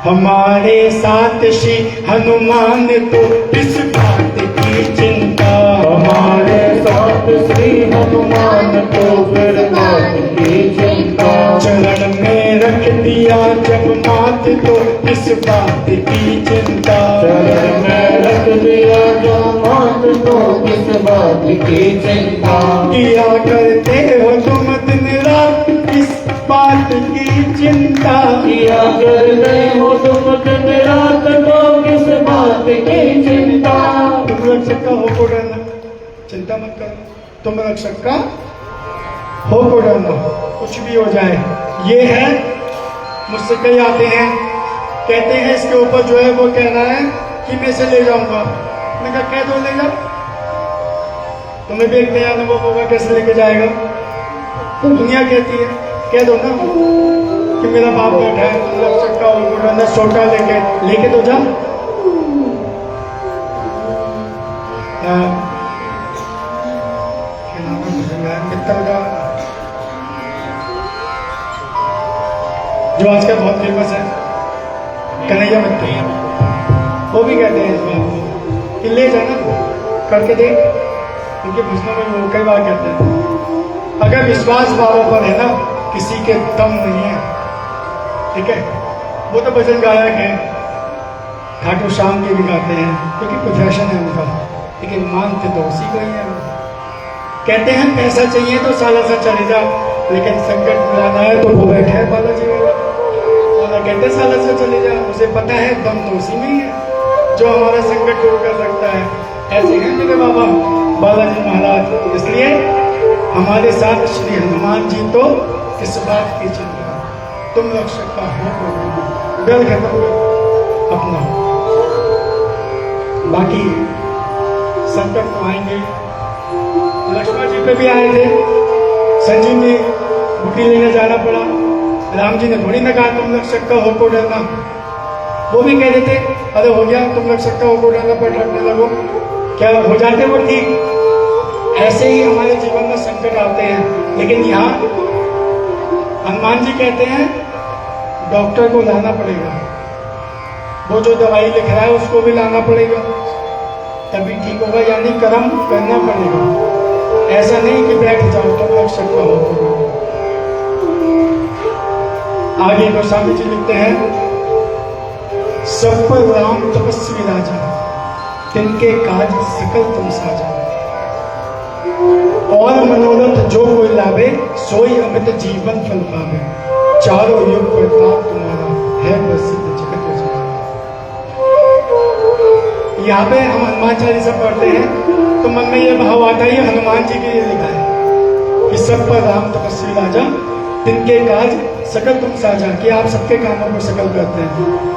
हमारे साथ श्री हनुमान तो किस बात की चिंता, हमारे साथ श्री हनुमान को फिर बात की चिंता। चरण में रख दिया जब मात तो किस बात की चिंता, चरण में रख दिया जो मात तो किस बात की चिंता। किया करते हो तुम दिन रात किस बात की चिंता, किया करते हो तुम दिन रात तो किस बात की चिंता। तुम रक्षक का हो को डरना, चिंता मत करो, तुम रक्षक का हो को डरना, कुछ भी हो जाए। ये है, मुझसे कई आते हैं, कहते हैं इसके ऊपर जो है वो कह रहा है कि मैं इसे ले जाऊंगा। मैंने कहा कह दो ले जाओ, तुम्हें भी एक नया अनुभव होगा कैसे लेके जाएगा। तो दुनिया कहती है कह दो ना कि मेरा बाप बैठा है, तुम लग सकता हो सोटा लेके तो जा। मित्तल का जो आजकल बहुत फेमस है, कन्हैया मित्तल, वो भी कहते हैं इस बात को कि ले जाना करके देख। उनके भजनों में वो कई बार कहते हैं अगर विश्वास वालों पर है ना किसी के दम नहीं है, ठीक है। वो तो भजन गायक है, खाटू श्याम के भी गाते हैं क्योंकि प्रोफेशन है उनका, लेकिन मानते तो उसी को ही है। कहते हैं पैसा चाहिए तो साला सा चले जा, लेकिन संकट मिलाना है तो वो बैठे है बालाजी वाला। वो कहते साला सा चले जा, उसे पता है दम तो उसी में ही है जो हमारा संकट दूर कर सकता है। ऐसे हैं मेरे बाबा बालाजी महाराज। इसलिए हमारे साथ श्री हनुमान जी तो इस बात की चिंता, तुम रक्षक का हो डर खत्म अपना, बाकी संकट तो आएंगे। लक्ष्मण जी पे भी आए थे, संजीवनी बूटी लेने जाना पड़ा। राम जी ने थोड़ी ना कहा तुम रक्षक का हो को डरना, वो भी कह देते अरे हो गया तुम रक्षक का हो को डरना पर डरने लगो, क्या हो जाते वो ठीक। ऐसे ही हमारे जीवन में संकट आते हैं, लेकिन यहाँ हनुमान जी कहते हैं डॉक्टर को लाना पड़ेगा, वो जो दवाई लिख रहा है उसको भी लाना पड़ेगा तभी ठीक होगा, यानी कर्म करना पड़ेगा। ऐसा नहीं कि बैठ जाओ तुम रक्षक का हो। आगे गोस्वामी जी लिखते हैं सब पर राम तपस्वी राजा, तिनके काज सकल तुम साजा, और मनोरथ जो कोई लावे सोई अमित जीवन फल पावे, चारों युग प्रताप तुम्हारा है प्रसिद्ध जगत उजियारा। यहाँ पे हम हनुमान चालीसा पढ़ते हैं तो मन में यह भाव आता है हनुमान जी के लिए लिखा है कि सब पर राम तपस्वी राजा, तिनके काज सकल तुम साझा, कि आप सबके कामों को सकल करते हैं।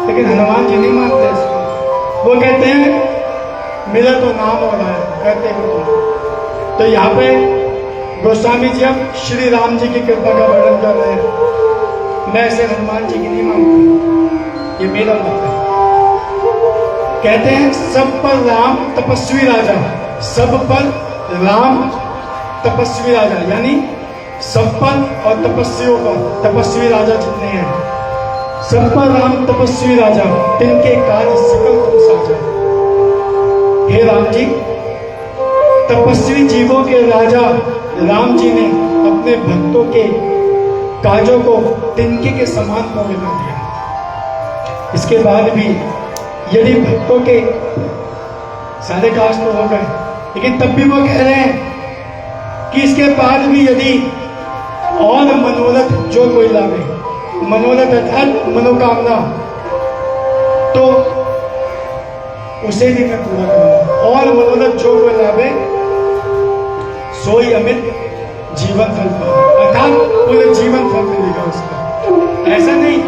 लेकिन हनुमान जी नहीं मानते इसको, वो कहते हैं मेरा तो नाम हो रहा है कहते हो तुम। तो यहाँ पे गोस्वामी जी अब श्री राम जी की कृपा का वर्णन कर रहे हैं। मैं ऐसे हनुमान जी की नहीं मानता, ये मेरा मत है। कहते हैं सब पर राम तपस्वी राजा, सब पर राम तपस्वी राजा, यानी सब पर और तपस्वियों पर, तपस्वी राजा जितने हैं सब पर राम तपस्वी राजा, तिनके काज सकल तुम साझा। हे राम जी, तपस्वी जीवों के राजा राम जी ने अपने भक्तों के काजों को तिनके के समान पवित्र कर दिया। इसके बाद भी यदि भक्तों के सारे काज तो हो गए, लेकिन तब भी वो कह रहे हैं कि इसके बाद भी यदि और मनोरथ जो कोई लावे, मनोरथ अर्थात मनोकामना, तो उसे भी मैं पूरा करूंगा। और मनोरथ जो कोई लावे सोई अमित जीवन फल पावे, अर्थात पूरे जीवन फल मिलेगा उसका। ऐसा नहीं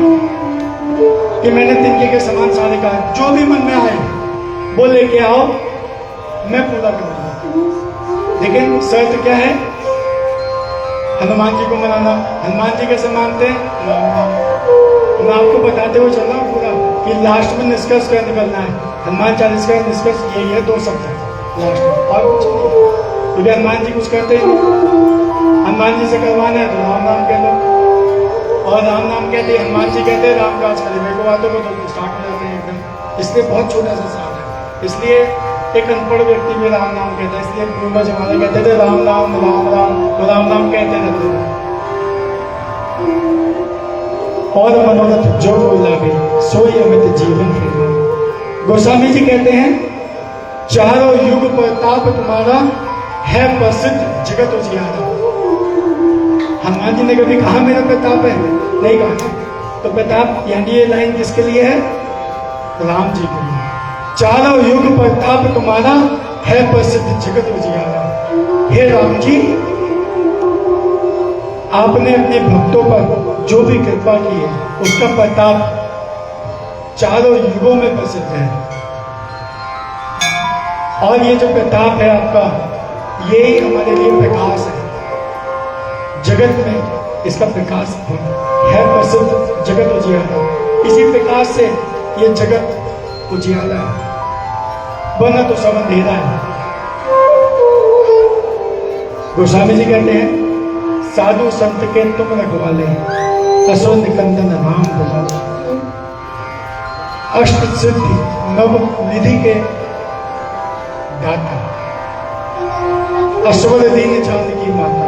कि मैंने तिनके के समान सारे कहा, जो भी मन में आए वो लेके आओ, मैं पूरा करूंगा। लेकिन शर्त क्या है? हनुमान जी को मनाना। हनुमान जी कैसे मानते हैं? मैं आपको बताते हुए चल रहा हूँ पूरा कि लास्ट में निष्कर्ष क्या निकलना है। हनुमान चालीसा का निष्कर्ष यही है, 2 शब्द लास्ट में, और कुछ नहीं। क्योंकि हनुमान जी कुछ करते हैं, हनुमान जी से करवाना है तो राम नाम कह लो, और राम नाम कहते हनुमान जी कहते हैं राम काज करें, मेरे को बातों को तो स्टार्ट हो जाते हैं एकदम। इसलिए बहुत छोटा सा साल है, इसलिए एक अनपढ़ व्यक्ति भी राम नाम कहता है, इसलिए पूर्वज हमारे कहते थे राम नाम राम राम, तो राम नाम कहते रहते थे। और मनोरथ जो कोई लावे सोई अमित जीवन फल। गोस्वामी जी कहते हैं चारों युग प्रताप तुम्हारा है प्रसिद्ध जगत उजियारा। हनुमान जी ने कभी कहा मेरा प्रताप है? नहीं कहा। तो प्रताप यानी ये लाइन किसके लिए है? राम जी के लिए। चारों युग प्रताप तुम्हारा है प्रसिद्ध जगत उजियारा। हे राम जी, आपने अपने भक्तों पर जो भी कृपा की है उसका प्रताप चारों युगों में प्रसिद्ध है। और ये जो प्रताप है आपका, ये ही हमारे लिए प्रकाश है। जगत में इसका प्रकाश है प्रसिद्ध, जगत उजियाला। इसी प्रकाश से ये जगत उजियाला है, वरना तो सब अंधेरा है। गोस्वामी जी कहते हैं, साधु संत के तुम रखवाले, असुर निकंदन राम दुलारे। अष्ट सिद्धि नव निधि के दाता, अश्वर दीन जानकी माता,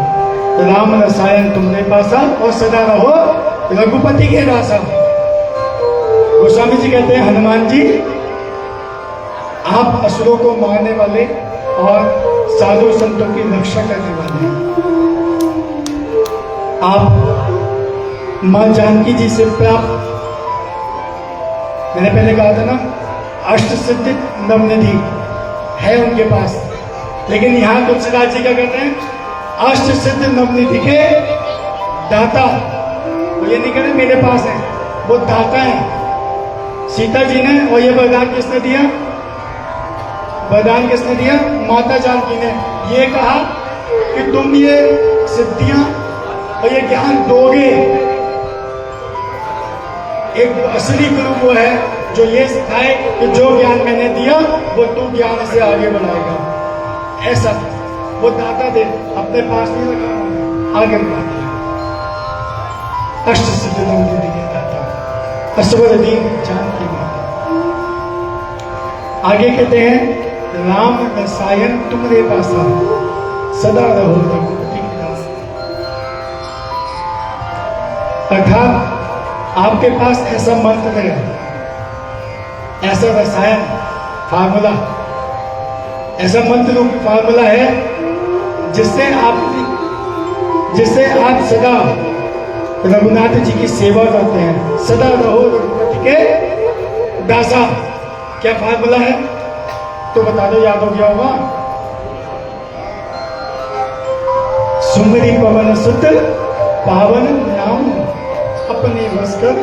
राम रसायन तुमने पासा और सदा रहो रघुपति के दासा। गोस्वामी जी कहते हैं, हनुमान जी आप असुरों को मारने वाले और साधु संतों की रक्षा करने वाले हैं। आप मां जानकी जी से प्राप्त, मैंने पहले कहा था ना, अष्ट सिद्धि नवनिधि है उनके पास, लेकिन यहां तुलसीदास जी क्या कहते हैं, अष्ट सिद्धि नवनिधि के दाता। वो ये नहीं कहते मेरे पास है, वो दाता है। सीता जी ने, और ये वरदान किसने दिया, वरदान किसने दिया, माता जानकी ने। ये कहा कि तुम ये सिद्धियां और ये ज्ञान दोगे। एक असली गुरु वो है जो ये सिखाए कि जो ज्ञान मैंने दिया वो तू ज्ञान से आगे बढ़ाएगा। ऐसा वो दाता दे, अपने पास नहीं रखा, आगे बढ़ा दिया। अष्ट सिद्धि नवनिधि के दाता, असवर दीन जानकी माता। आगे कहते हैं, राम रसायन तुमरे पासा, सदा रहो रघुपति के दास। अर्थात आपके पास ऐसा मंत्र है, ऐसा रसायन फार्मूला, ऐसा मंत्र रूप फार्मूला है जिससे आप सदा रघुनाथ जी की सेवा करते हैं। सदा रहो रघुपति के दासा। क्या फार्मूला है तो बता दो, याद हो गया होगा। सुमरी पवन सुत पावन नाम, अपने बस कर,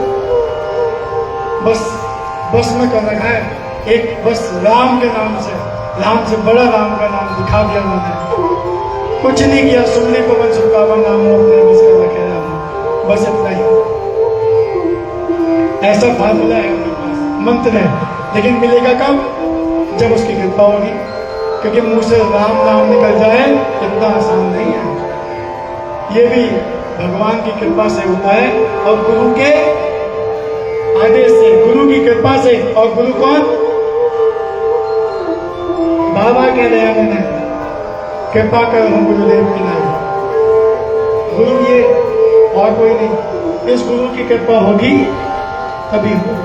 बस में कर रखा है एक, बस राम के नाम से, राम से बड़ा राम का नाम दिखा दिया उन्होंने। कुछ नहीं किया, सुमरी पवन सुत पावन नाम अपने बस कर रखे राम, बस इतना ही। ऐसा फार्मूला है उनके पास, मंत्र है। लेकिन मिलेगा कब, जब उसकी कृपा होगी, क्योंकि मुंह से राम नाम निकल जाए इतना आसान नहीं है। ये भी भगवान की कृपा से होता है, और गुरु के आदेश से, गुरु की कृपा से। और गुरु कौन, बाबा कह रहे हैं, मैंने कृपा कर हूं गुरुदेव की नाम। गुरु ये और कोई नहीं, इस गुरु की कृपा होगी तभी होगी,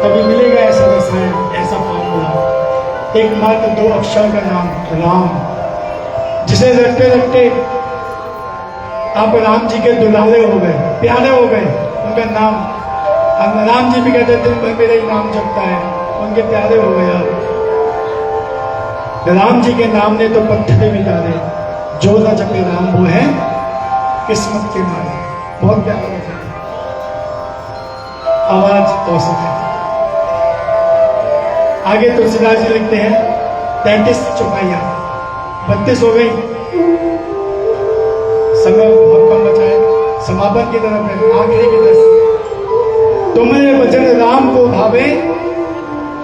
तभी मिलेगा ऐसा रसायन, ऐसा फार्मूला। एकमात्र 2 अक्षर का नाम राम, जिसे रटते रटते आप राम जी के दुलारे हो गए, प्यारे हो गए। उनका नाम, हम राम जी भी कहते दिन भर मेरा ही नाम जपता है, उनके प्यारे हो गए आप। राम जी के नाम ने तो पत्थर मिटा दे, जो न जपे राम वो है किस्मत के मारे। बहुत प्यारा है, आवाज औसत है। आगे तुलसीदास जी लिखते हैं, 33 चौपाइयां, 32 हो गई, समय बहुत कम बचा है, समापन की तरफ है। आखिरी की 10, तुम्हारे भजन राम को भावे,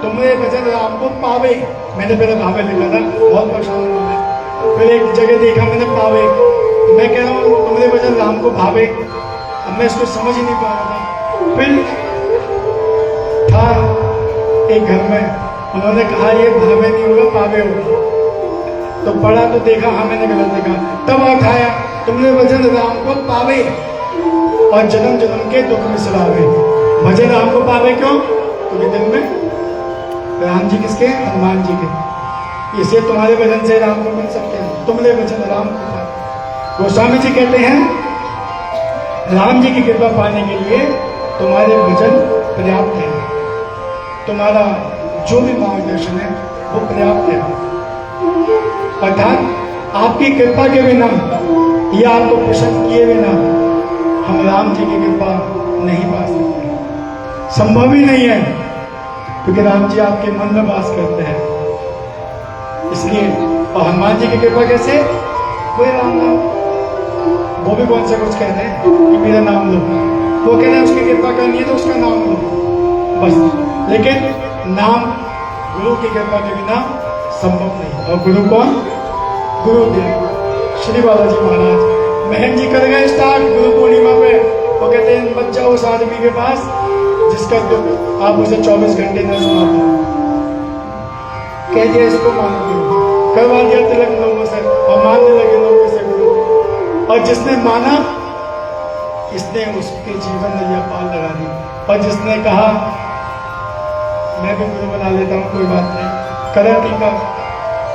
तुम्हारे भजन राम को पावे। मैंने पहले भावे लिखा था, बहुत परेशान हुआ मैं, फिर एक जगह देखा मैंने पावे, मैं कह रहा हूँ तुम्हारे भजन राम को भावे। अब मैं इसको समझ ही नहीं पा रहा था। फिर था एक घर में, उन्होंने कहा ये भावे नहीं होगा, पावे होगा। तो पढ़ा तो देखा, हाँ मैंने गलत देखा, तब उठाया, तुमने भजन राम को पावे और जन्म जन्म के दुख बिसरावे। भजन राम को पावे क्यों, क्योंकि दिन में राम जी किसके, हनुमान जी के, इसलिए तुम्हारे भजन से राम को मिल सकते हैं। तुमने भजन राम को पावे। गोस्वामी जी कहते हैं, राम जी की कृपा पाने के लिए तुम्हारे भजन पर्याप्त है, तुम्हारा जो भी मार्गदर्शन है वो पर्याप्त है। अर्थात आपकी कृपा के बिना ये आपको प्रसन्न किए बिना हम राम जी की कृपा नहीं पा सकते, संभव ही नहीं है, क्योंकि राम जी आपके मन में वास करते हैं। इसलिए और हनुमान जी की कृपा कैसे? कोई राम नाम, वो भी कौन सा कुछ कह रहे हैं कि मेरा नाम लो, वो कह रहे हैं उसकी कृपा करनी है तो उसका नाम लो बस। लेकिन नाम गुरु की कृपा के बिना संभव नहीं। और गुरु कौन? गुरुदेव श्री बालाजी महाराज। महन जी कर गए स्टार्ट गुरु पूर्णिमा पे, वो कहते हैं मत जाओ उस आदमी के पास जिसका दुख आप उसे 24 घंटे न सुनाते। कह दिया इसको मानोगे, करवा दिया तिलक लोगों से और मानने लगे लोगों से गुरु। और जिसने माना इसने उसके जीवन में यह पाल लगा दी, और जिसने कहा मैं भी गुरु बना लेता हूँ कोई बात नहीं, कलर टीका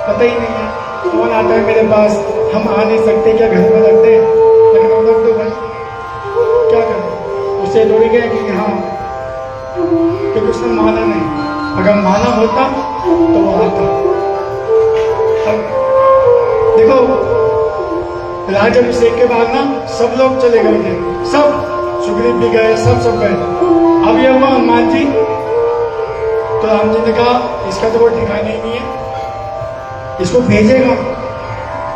पता ही नहीं है, कौन आता है मेरे पास, हम आ नहीं सकते क्या घर में रखते हैं, लेकिन हम रख दो भाई, क्या करें, उसे थोड़ी गए कि हाँ, क्योंकि उसने माना नहीं। अगर माना होता तो वो आता। देखो राज्याभिषेक के बाद ना सब लोग चले गए थे, सब सुग्रीव भी गए, सब गए। अब ये हुआ हनुमान जी, तो राम जी ने कहा इसका तो कोई ठिकाना ही नहीं है, इसको भेजेगा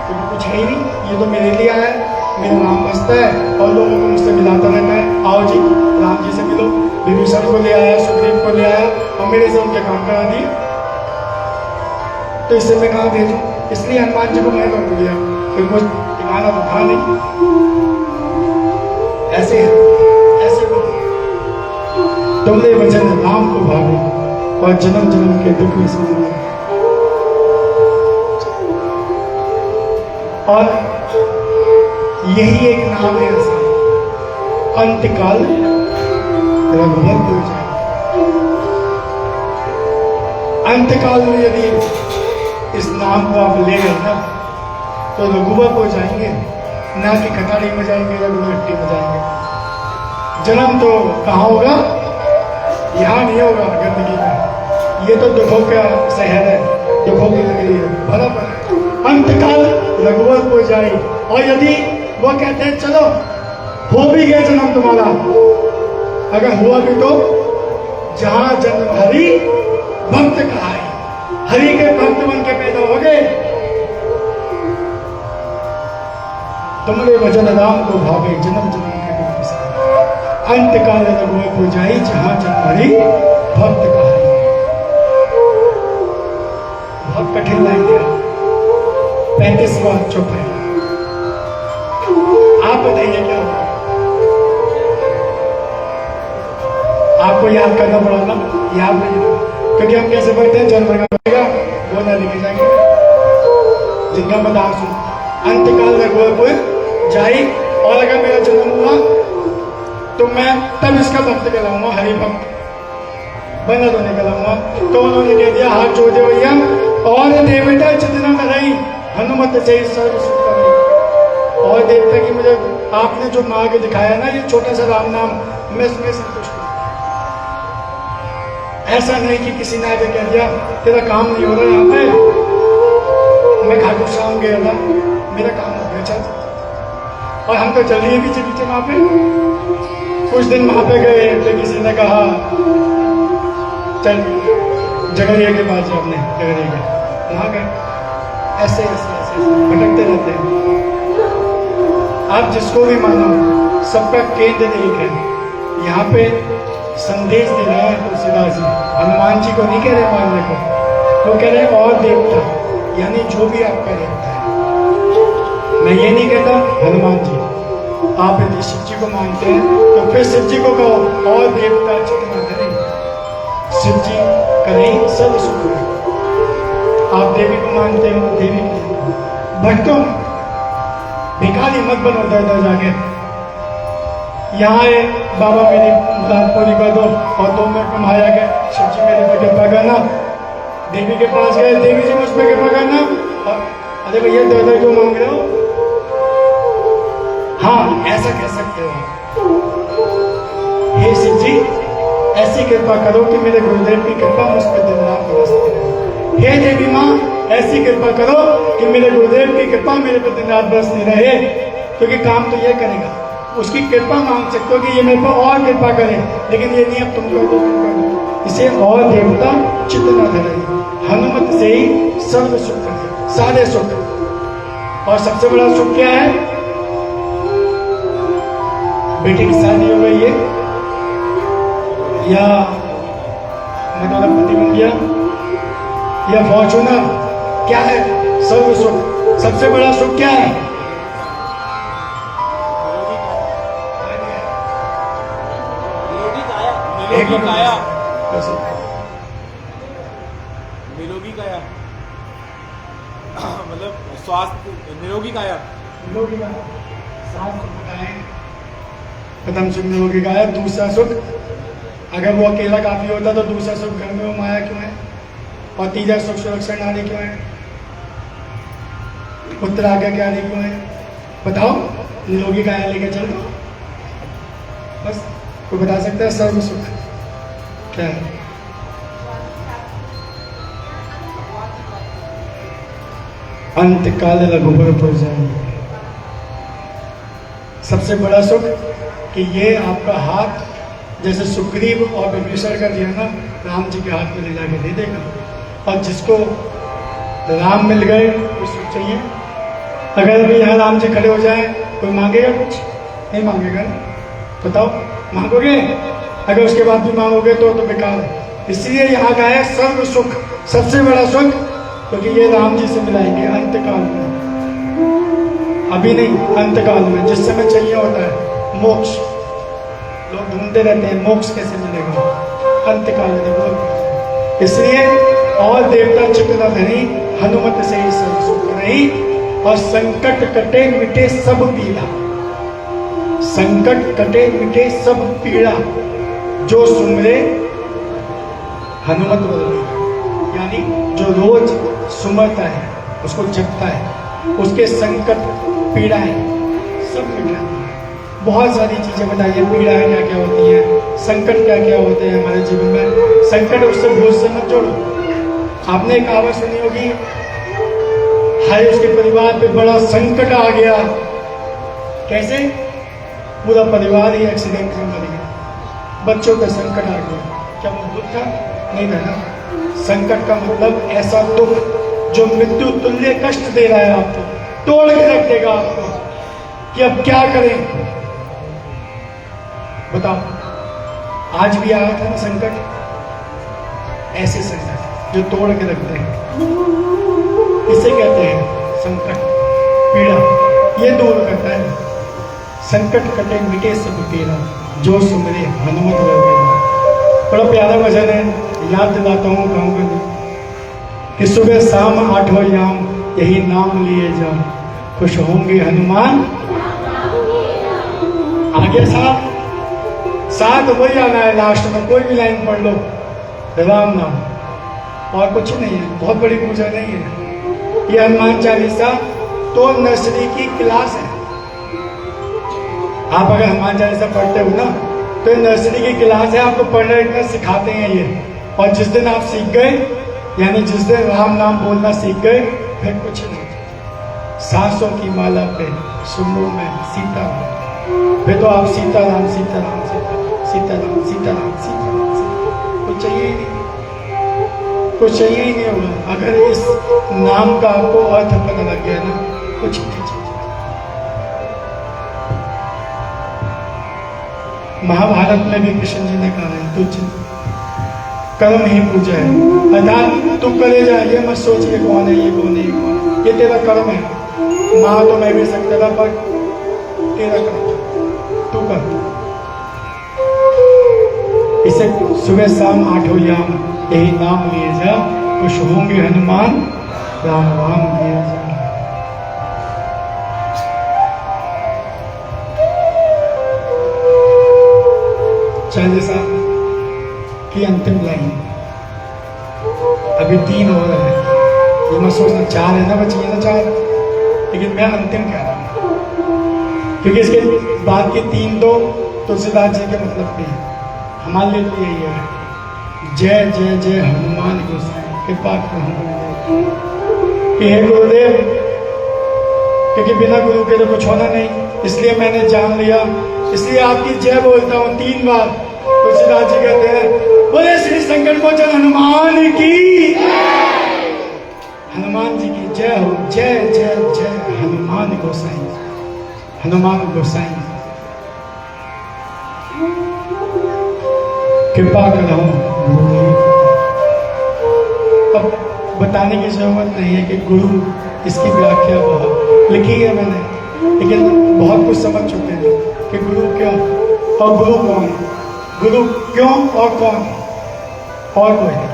क्योंकि कुछ है ही नहीं, ये तो मेरे लिए आया है, मेरा नाम बसता है और लोगों को मुझसे मिलाता रहता है। आओ जी राम जी से मिलो, विभीषण को ले आया, सुग्रीव को ले आया और मेरे से उनके काम करा दिए, तो इससे मैं कहाँ भेजूं? इसलिए हनुमान जी को मैं रोक दिया, क्योंकि कुछ ठिकाना तो था नहीं। ऐसे तुमने वचन राम को भावे और जन्म जन्म के दुख में सुना। और यही एक नाम है ऐसा, अंतकाल रघुवर हो जाए। अंतकाल में यदि इस नाम को आप ले गए ना तो रघुवर हो जाएंगे, ना कि कटारी में जाएंगे, रघुवरटी में जाएंगे। जन्म तो कहाँ होगा? यहाँ नहीं होगा गंदगी में, ये तो दुखों का शहर है, दुखों की नगरी है, बराबर। अंतकाल रघुवर को जाए, और यदि वो कहते हैं चलो हो भी गया जन्म तुम्हारा, अगर हुआ भी तो जहां जन्म हरि भक्त कहाई, हरि के भक्त बन के पैदा हो गए। तुमरे वचन राम को भावे जन्म जन्म के दुख बिसराए। अंतकाल रघुवर को जाई, जहां जन्म हरि भक्त कहाई। बहुत कठिन लाइन है। 35वां चुप है। आप बताइए क्या होगा? आपको याद करना पड़ा ना, याद नहीं, क्योंकि हम कैसे पढ़ते हैं, जन्म का वो ना लिखे जाएंगे जिनका मैं दास हूं। अंतकाल रघुवर को जाई, और अगर मेरा जन्म हुआ तो मैं तब इसका भक्त कहलाऊंगा, हरि भक्त बना तो नहीं कहलाऊंगा। तो उन्होंने कह दिया हाथ जोड़ दे भैया, और देवता जितना लगाई हनुमत से सर्व सुख करी। और देवता की मुझे आपने जो मार्ग दिखाया ना, ये छोटा सा राम नाम, मैं इसमें संतुष्ट हूं। ऐसा नहीं कि किसी ने आगे कह दिया तेरा काम नहीं हो रहा यहाँ पे, मैं खाटू श्याम गया था, मेरा काम हो गया चल, और हम तो चल रहे पीछे पीछे वहां पे। कुछ दिन वहां पे गए तो किसी ने कहा चल जगरिया के पास जा, अपने जगरिया के वहां गए। ऐसे भटकते रहते हैं। आप जिसको भी मानो, सबका केंद्र एक है। यहाँ पे संदेश दे रहा है तुलसीदास जी, हनुमान जी को नहीं कह रहे मानने को, वो कह रहे हैं और देवता, यानी जो भी आपका देवता है। मैं ये नहीं कहता हनुमान जी, आप यदि शिव जी को मानते हैं तो फिर शिव जी को कहो और देवता जितना करें, शिव जी करें सब सुख। आप देवी को मानते हो, देवी को भक्तों भिखारी मत बनो दर जाके। यहाँ आए बाबा मेरी मुराद पूरी कर दो, और दो में कमाया गया, शिव जी मेरे पे कृपा करना। देवी के पास गए, देवी जी मुझ पे कृपा करना। अरे भैया दर क्यों मांग रहे हो? हाँ ऐसा कह सकते हो, हे शिव जी ऐसी कृपा करो कि मेरे गुरुदेव की कृपा मुझ पर दिन रात बरसती रहे। हे देवी माँ ऐसी कृपा करो कि मेरे गुरुदेव की कृपा मेरे पर दिन रात बरसती रहे। क्योंकि काम तो ये करेगा, उसकी कृपा मांग सकते हो कि ये मेरे पर और कृपा करे, लेकिन ये नहीं अब तुम कर दो, तुम कर दो। इसे और देवता चित्त न धरे, हनुमत से ही सर्व सुख है, सारे सुख। और सबसे बड़ा सुख क्या है? बेटी की शादी हो गई है या मतलब पति बन गया या फॉर्चूनर, क्या है? सर्व सुख। सबसे बड़ा सुख क्या है? निरोगी काया, निरोगी काया मतलब स्वास्थ्य, निरोगी काया, निरोगी काया, सात सुख बताएं। प्रथम सुख निरोगी काया, दूसरा सुख अगर वो अकेला काफी होता तो दूसरा सुख घर में वो माया क्यों है? और तीसरा सुख सुरक्षा नारी क्यों है? पुत्र आज्ञा क्या क्यों है? बताओ, निरोगी काया लेके चल दो बस। कोई बता सकता है सर्व सुख क्या है? अंत काल रघुबर पुर जाए। सबसे बड़ा सुख कि ये आपका हाथ जैसे सुग्रीव और विभीषण का दिया ना, राम जी के हाथ में ले जाके दे देगा। और जिसको राम मिल गए कोई सुख चाहिए? अगर अभी यहाँ राम जी खड़े हो जाए कोई मांगेगा कुछ? नहीं मांगेगा। बताओ मांगोगे? अगर उसके बाद भी मांगोगे तो बेकार है। इसलिए यहाँ का है सर्व सुख, सबसे बड़ा सुख, क्योंकि ये राम जी से मिलाएंगे अंतकाल में, अभी नहीं, अंतकाल में, जिस समय चाहिए होता है मोक्ष। लोग ढूंढते रहते हैं मोक्ष कैसे मिलेगा, अंतकाल में देखो। इसलिए और देवता चित्त न धरी, हनुमत से ही सर्व सुख रही। और संकट कटे मिटे सब पीड़ा, संकट कटे मिटे सब पीड़ा, जो सुमरे हनुमत बोले, यानी जो रोज सुमरता है, उसको जपता है, उसके संकट पीड़ाएं सब मिट जाती है। बहुत सारी चीजें बताइए, पीड़ाएं क्या क्या होती है, संकट क्या क्या होते हैं हमारे जीवन में। संकट उससे बोझ से मत जोड़ो। आपने एक कहावत सुनी होगी, हाय उसके परिवार पे बड़ा संकट आ गया। कैसे? पूरा परिवार ही एक्सीडेंट में मर गया, बच्चों पे संकट आ गया। क्या वो दुख था? नहीं था ना। संकट का मतलब ऐसा दुख जो मृत्यु तुल्य कष्ट दे रहा है आपको, तोड़ के रख देगा आपको कि अब क्या करें। बताओ, आज भी आया था ना संकट, ऐसे संकट जो तोड़ के रखते हैं, इसे कहते हैं संकट, पीड़ा। ये दूर करता है। संकट कटे मिटे सब पीड़ा, जो सुमरे हनुमत बलबीरा। बड़ा प्यारा भजन है, याद दिलाता हूँ गाँव कि सुबह शाम आठों याम यही नाम लिए जा, खुश होंगे हनुमान। आगे साथ वही आना है, लास्ट में कोई भी लाइन पढ़ लो, राम नाम, और कुछ नहीं है। बहुत बड़ी पूजा नहीं है ये। हनुमान चालीसा तो नर्सरी की क्लास है। आप अगर हनुमान चालीसा पढ़ते हो ना तो ये नर्सरी की क्लास है, आपको पढ़ना लिखना सिखाते हैं ये। और जिस दिन आप सीख गए, यानी जिस दिन राम नाम बोलना सीख गए, फिर कुछ नहीं। सांसों की माला पे सुनो मैं सीताराम, फिर तो आप सीताराम सीताराम सीताराम सीताराम सीताराम, कुछ चाहिए ही नहीं, कुछ चाहिए ही नहीं होगा। अगर इस नाम का आपको अर्थ पता लग गया ना, कुछ नहीं चाहिए। महाभारत में भी कृष्ण जी ने कहा है, तुझ कर्म ही पूजा है। अर्थात तू करे जा, ये मत सोच के कौन है ये कौन है ये कौन है, ये तेरा कर्म है। मां तो मैं भी सकता था, पर तेरा कर्म तू कर। इसे सुबह शाम आठों याम यही नाम लिए जा, खुश होंगे हनुमान राम राम लिए जा। चालीसा की अंतिम लाइन, अभी 3 हो रहे हैं, ये मैं सोचना 4 है ना, बची है ना 4, लेकिन मैं अंतिम कह रहा हूं क्योंकि इसके बाद की 3 तो तुलसीदास जी के मतलब भी है। हमारे लिए तो यही है, जय जय जय हनुमान गोसाई कृपा करो हे गुरुदेव, क्योंकि बिना गुरु के तो कुछ होना नहीं। इसलिए मैंने जान लिया, इसलिए आपकी जय बोलता हूँ 3 बार। तुलसीदास जी कहते हैं बोले श्री संकट मोचन हनुमान की, हनुमान जी की जय हो। जय जय जय हनुमान गोसाई, हनुमान गोसाई कृपा करो। अब बताने की जरूरत नहीं है कि गुरु, इसकी व्याख्या बहुत लिखी है मैंने, लेकिन बहुत कुछ समझ चुके हैं कि गुरु क्यों और गुरु कौन, गुरु क्यों और कौन, और कोई नहीं,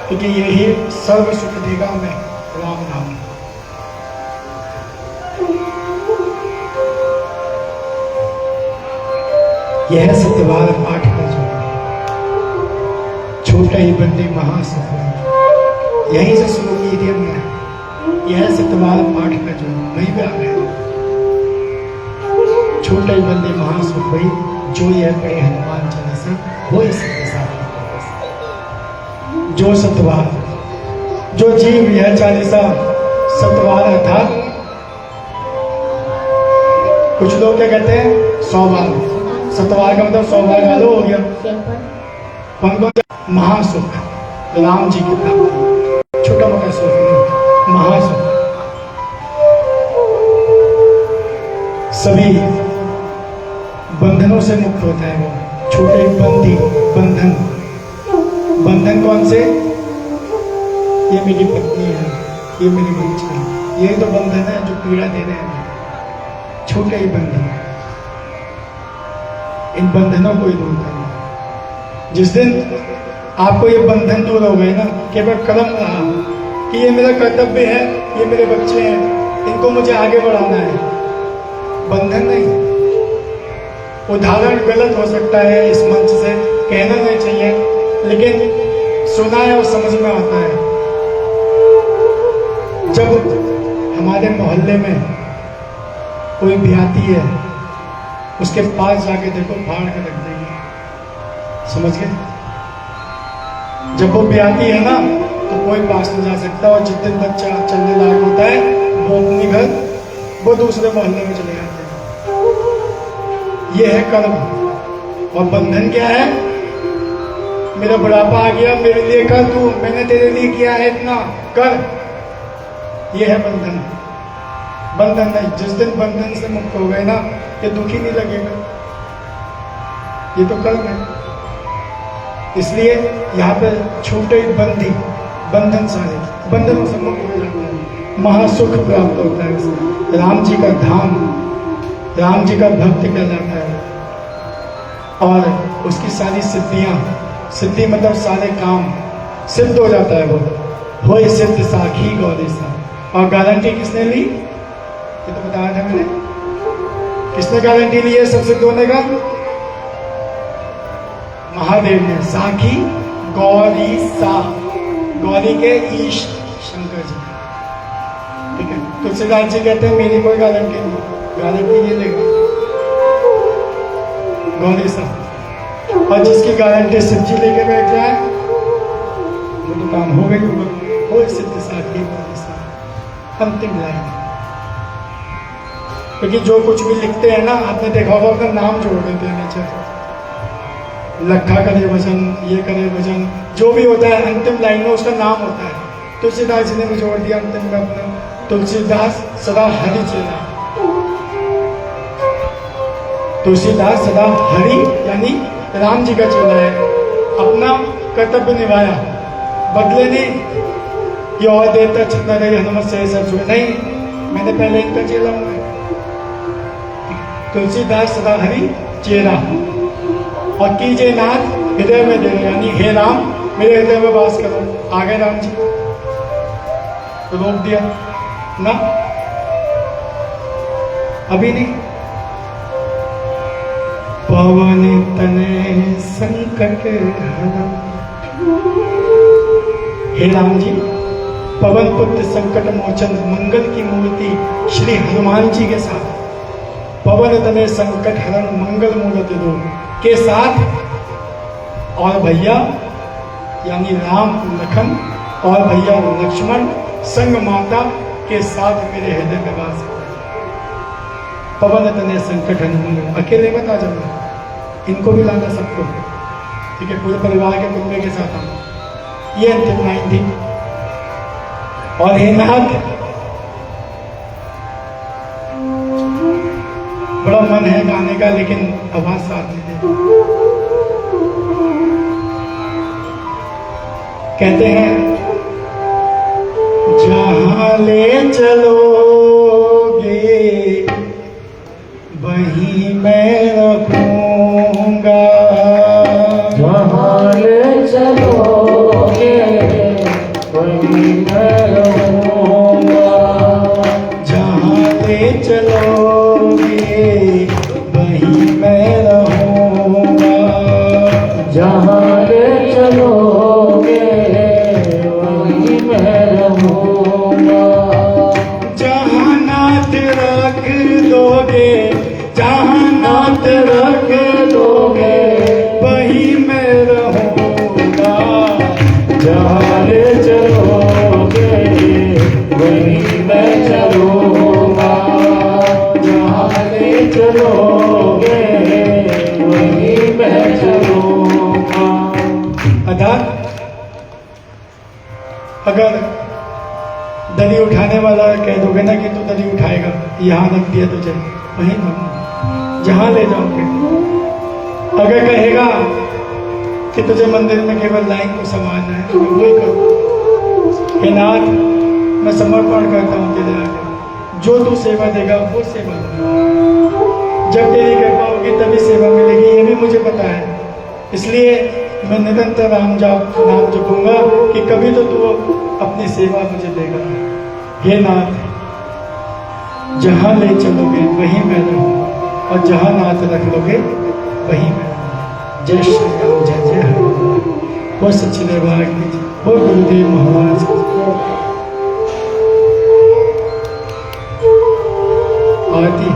क्योंकि यही सर्व सुख देगा हमें, राम नाम। यह सत्यवार पाठ का जो छोटा ही बंदे महासफल, यहीं से शुरू की थी हमने। यह सत्यवार पाठ का जो वही पे आ गए, छोटा ही बंदे महासफल, जो यह पढ़े हनुमान चालीसा वो इसी के साथ। जो सतवार, जो जीव यह चालीसा सतवार अर्थात कुछ लोग क्या कहते हैं 100 बार, सतवार का मतलब 100 बार गालो हो गया। कौन महासुख, राम जी की प्राप्ति, छोटा मोटा सुख नहीं, महासुख। सभी बंधनों से मुक्त होता है वो, छोटे बंदी बंधन। बंधन कौन से? ये मेरी पत्नी है, ये मेरे बच्चे हैं, यही तो बंधन है जो पीड़ा दे रहे हैं, छोटे ही बंधन। इन बंधनों को ही दूर करना। जिस दिन आपको ये बंधन दूर हो गए ना, केवल कर्म रहा कि ये मेरा कर्तव्य है, ये मेरे बच्चे हैं, इनको मुझे आगे बढ़ाना है, बंधन नहीं। उदाहरण गलत हो सकता है, इस मंच से कहना नहीं चाहिए, लेकिन सुना है और समझ में आता है। जब हमारे मोहल्ले में कोई ब्याती है, उसके पास जाके देखो, फाड़ के रख देंगे, समझ गए? जब वो ब्याती है ना, तो कोई पास नहीं जा सकता, और जिस दिन बच्चा चलने लायक होता है, वो अपनी घर, वो दूसरे मोहल्ले में चले जाते हैं। ये है कर्म। और बंधन क्या है? मेरा बुढ़ापा आ गया, मेरे लिए कर तू, मैंने तेरे लिए किया है इतना, कर। ये है बंधन। बंधन नहीं। जिस दिन बंधन से मुक्त हो गए ना, ये दुखी नहीं लगेगा, ये तो कर्म है। इसलिए यहाँ पे छोटे बंदी, बंधन सारे बंधनों से मुक्त हो जाता है, महासुख प्राप्त होता है इसमें। राम जी का धाम, राम जी का भक्त कहलाता है, और उसकी सारी सिद्धियां, सिद्धि मतलब सारे काम सिद्ध हो जाता है। वो सिद्ध साखी गौरीसा। और गारंटी किसने ली? ये तो बताया था मैंने। किसने गारंटी ली है सब सिद्ध होने का? महादेव ने। साखी गौरी सा, गौरी के ईश शंकर जी, ठीक है। तुलसीदास जी कहते हैं मेरी कोई गारंटी नहीं, गारंटी ये लेगा गौरी सा। और जिसकी गारंटी शिव जी लेके बैठ जाए, वो तो काम हो गई होगा। वो सिद्ध साखी गौरी सा, अंतिम लाइन। क्योंकि जो कुछ भी लिखते हैं ना, आपने देखा होगा अपना नाम जोड़ देते हैं नीचे, लखा करे भजन, ये करे भजन, जो भी होता है अंतिम लाइन में उसका नाम होता है। तुलसीदास जी ने भी जोड़ दिया अंतिम में अपना, तुलसीदास सदा हरि चेला। तुलसीदास सदा हरि यानी राम जी का चेला है। अपना कर्तव्य निभाया, बदले नहीं कि और देर तक चिंता रही हनुमत से सब छुए, नहीं, मैंने पहले इनका चेला हूं। तुलसीदास सदा हरि चेला। और कीजिए नाथ हृदय में दे, यानी हे राम मेरे हृदय में वास करो। आ गए राम जी, तो रोक दिया ना, अभी नहीं। पवन तने संकट हरा, हे राम जी पवन पुत्र संकट मोचन मंगल की मूर्ति श्री हनुमान जी के साथ, पवन तने संकट हरण मंगल मूर्ति दो के साथ, और भैया यानी राम लखन और भैया लक्ष्मण संग माता के साथ मेरे हृदय में वास करें। पवन तनय संकट हनुमान। अकेले मत आ जाना, इनको भी लाना सबको, ठीक है, पूरे परिवार के कुटुंब के साथ आना। ये अंतिम लाइन थी। और हे नाथ, बड़ा मन है गाने का लेकिन आवाज साथ नहीं देती। कहते हैं जहां ले चलोगे वहीं मैं रहूंगा, जहाँ ले चलोगे वहीं मैं रहूँगा, जहां ले चलोगे वहीं मैं रहूंगा, जहाँ ले चलोगे वहीं मैं रहूँगा, जहां नाथ रख दोगे, जहां नाथ रख दोगे वहीं मैं रहूंगा, जहाँ ले चलोगे वहीं मैं चलूँगा, जहाँ ले चलोगे वहीं मैं चलूँगा। अर्थात अगर दरी उठाने वाला कह दोगे ना कि तू दरी उठाएगा, यहाँ रख दिया तुझे, वहीं रहूंगा, जहां ले जाओगे। अगर कहेगा कि तुझे मंदिर में केवल लाइन को संभालना है तो मैं वही करूँ। हे नाथ, मैं समर्पण करता हूँ तेरे आगे, जो तू सेवा देगा वो सेवा दूंगा। जब तेरी कृपा होगी तभी सेवा मिलेगी, ये भी मुझे पता है। इसलिए मैं निरंतर नाम जपूंगा कि कभी तो तू अपनी सेवा मुझे देगा। हे नाथ, जहां ले चलोगे वहीं मैं रहूंगा, और जहां नाथ रख लोगे वहीं मैं रहूंगा। जय श्री राम, जय जय हनुमान। वो सच्ची दरबार की जय, वो गुरुदेव महाराज की जय। आरती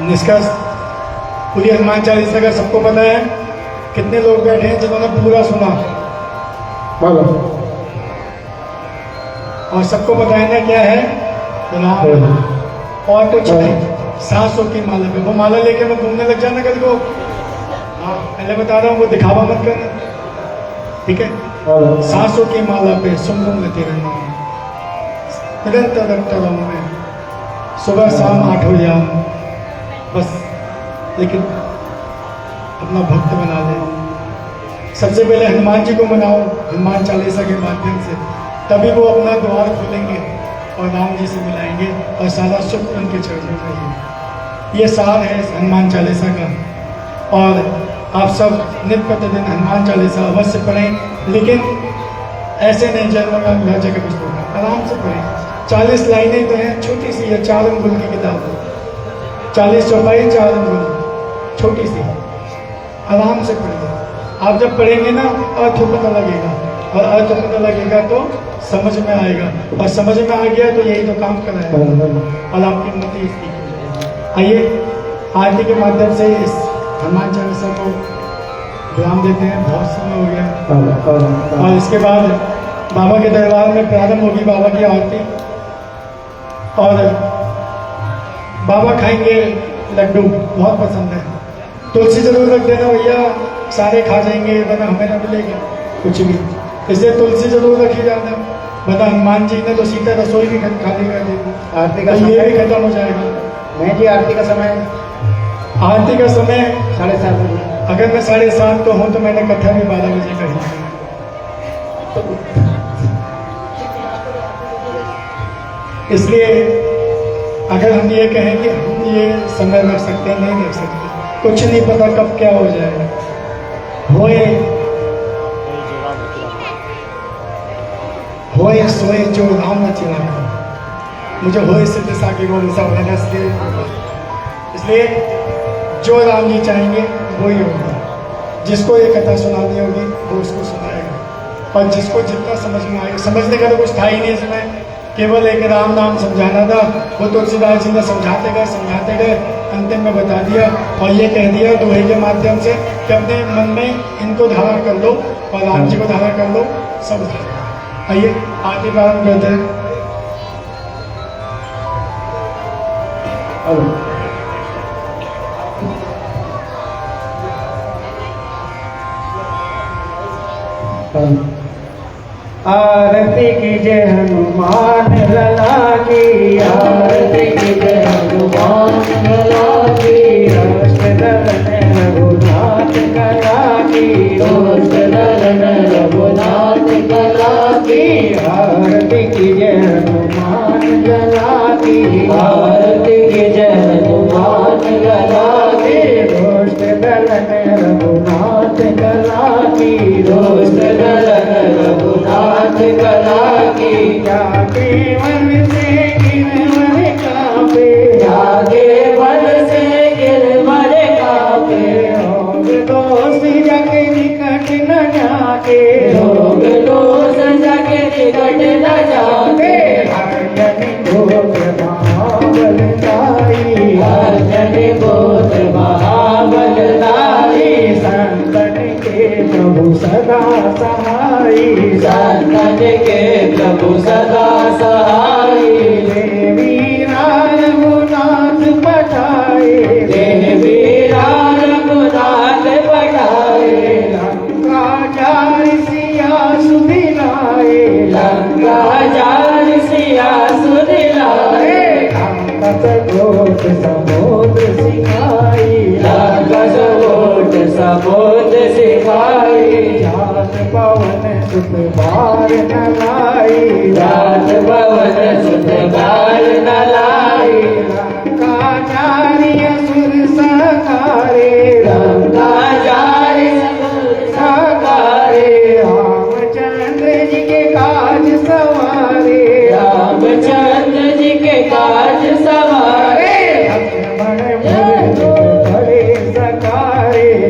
निष्कर्ष पूरी हनुमान चालीसा का सबको पता है। कितने लोग बैठे हैं जिन्होंने पूरा सुना? बोलो। और सबको पता है ना क्या है? राम। और कुछ नहीं, 700 की माला पे। वो माला लेके मैं घूमने लग जाना कल को। हाँ, पहले बता रहा हूँ, वो दिखावा मत करना, ठीक है? 700 की माला पे सुन लेते रहना, निरंतर रखता रहूँ मैं, सुबह शाम 8 बजे आऊँ बस। लेकिन अपना भक्त बना ले। सबसे पहले हनुमान जी को मनाओ हनुमान चालीसा के माध्यम से, तभी वो अपना द्वार खोलेंगे और राम जी से मिलाएंगे और सारा सुख उनके चरणों में है। ये सार है इस हनुमान चालीसा का। और आप सब नित्य प्रतिदिन हनुमान चालीसा अवश्य पढ़ें, लेकिन ऐसे नहीं हर जगह कुछ होगा, आराम से पढ़ें। 40 लाइनें तो हैं, छोटी सी है, 4 अंगुल की किताब है, 40 चौपाई 4 अंगुल, छोटी सी, आराम से पढ़िए। आप जब पढ़ेंगे ना अर्थ पता लगेगा, और अर्थ पता लगेगा तो समझ में आएगा, और समझ में आ गया तो यही तो काम कराएगा और आपकी उन्नति इसकी हो जाएगी। आइए आरती के माध्यम से इस हनुमान चालीसा को विराम देते हैं, बहुत समय हो गया। और इसके बाद बाबा के दरबार में प्रारंभ होगी बाबा की आरती, और बाबा खाएंगे लड्डू, बहुत पसंद है। तुलसी जरूर रख देना भैया, सारे खा जाएंगे वरना हमें ना मिलेगा कुछ भी, इसलिए तुलसी जरूर रखी जाना, वरना हनुमान जी ने तो सीधा रसोई भी खाली कर दी, आरती का ये भी खत्म हो जाएगा। नहीं जी, आरती का समय 7:30 बजे। अगर मैं 7:30 तो हूँ तो मैंने कथा भी 12 बजे कही। इसलिए अगर हम ये कहें कि हम ये समय रख सकते हैं, नहीं रख सकते, कुछ नहीं पता कब क्या हो जाएगा। होए सोए जो राम न चिना, मुझे होए सिद्ध साकी को ऐसा होना, इसलिए जो राम जी चाहेंगे वो ही होगा। जिसको ये कथा सुनानी होगी वो उसको सुनाएगा, और जिसको जितना समझ में आएगा, समझने का तो कुछ था ही नहीं इसमें, केवल एक राम नाम समझाना था। वो तुलसीदास जी ने समझाते गए अंतिम में बता दिया और ये कह दिया दोहे के माध्यम से कि अपने मन में इनको धारण कर लो और राम जी को धारण कर लो, सब धारण। आइए आगे प्रारंभ करते हैं। आरती की जय हनुमान लला की, आरती की जय हनुमान लला की, दोस्त दलन रघुनाथ कला की, दोस्त दलन रघुनाथ कला की, आरती की जय हनुमान लला की, आरती की जय हनुमान लला की, दोस्त दलन रघुनाथ कला की, दोस्त दलन रघुनाथ कला की, जाके वन से गिरवर कापे, जाके वन से गिरवर कापे, रोग दोष जग निकट न जाके, रोग दोष जग निकट न जाके, अर्जन गोत्र महाबलदाई, अर्जन गोत्र महाबलदाई, संतन के प्रभु सदा सहाई, संतन के प्रभु सदा सहाई, देवी रघुनाथ पठाए, देवी रघुनाथ पठाए, लंका जारि सिया सुदिलाए, लंका जारि सिया सुदिलाए, लंकस कोट समुद्र सिखाई, लंकस कोट समुद्र सिखाई, जात पवन सुत बार न लाई, जात पवन सुत बार न लाई, लंका जारि असुर सकारे, लंका जारि असुर सकारे, रामचंद्र जी के काज सवारे, रामचंद्र जी के काज सवारे,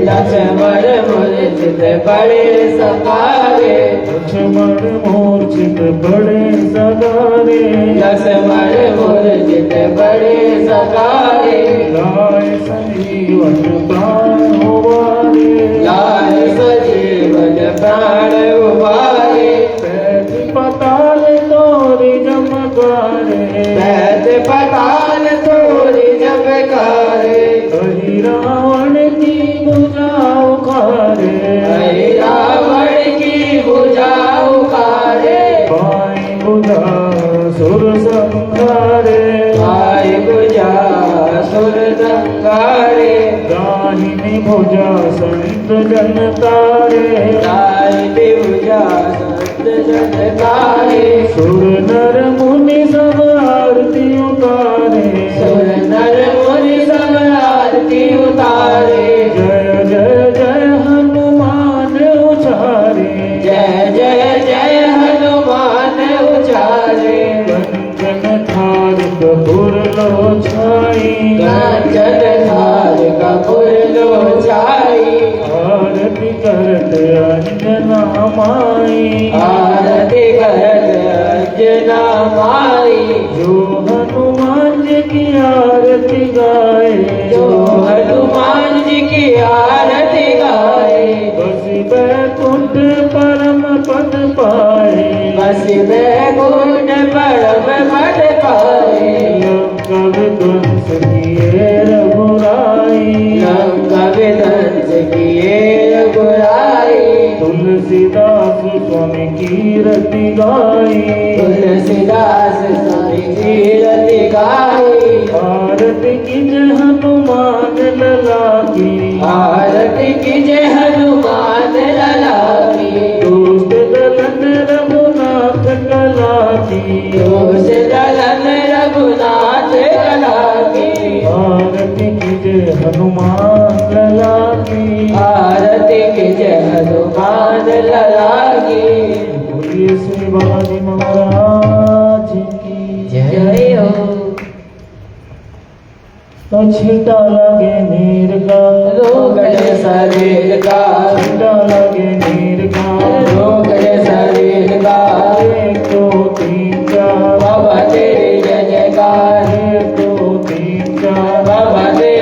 लक्ष्मण मूर्छित बड़े सकारे, लक्ष्मण मूर्छित बड़े सकारे, लक्ष्मण मूर्छित बड़े सकारे, लाए संजीवन प्राण उबारे, लाए संजीवन प्राण उबारे, पैत पताल तोरी जमकारे, पैत पताल तोरी जमकारे, कही रावण की भुजा उखारे, कही रावण की भुजा उखारे, बाई भुजा सुर संहारे, बाई भुजा सुर संहारे, दाहिनी भुजा संत जन तारे, दाहिनी भुजा संत जन तारे, सुर नर मुनि सब आरती उतारे, सुर नर मुनि सब आरती उतारे, जय जय जय हनुमान उचारे, जय जय जय हनुमान उचारे, कंचन थार कपूर लो छाई, कंचन थार कपूर लो छाई, आरती करत अंजना माई, आरती करत अंजना माई, जो हनुमान जी की आरती गाए, जो हनुमान जी की आरती गाए, बसी बैकुंठ परम पद पाए, बसी बैकुंठ परम पद पाए, लंका विध्वंस किए रघुराई, लंका विध्वंस किए रघुराई, तुलसीदास स्वामी की रति गाई, तुलसीदास स्वामी की रति गाई, आरती कीजय हनुमान लला की, आरती कीजय हनुमान लला की, दोस्त दलन रघुनाथ कला की, दोस्त दलन रघुनाथ कला की, आरती कीजय हनुमान लला की, आरती कीजय हनुमान लला की, बोलिए श्री बालाजी महाराज की जय हो। तो छीटा लगे नीर का रोग शरीर का, छीटा लगे नीर का रोग शरीर का, 1 2 3 4 बाबा तेरी जय जयकार, 1 2 3 4 बाबा तेरी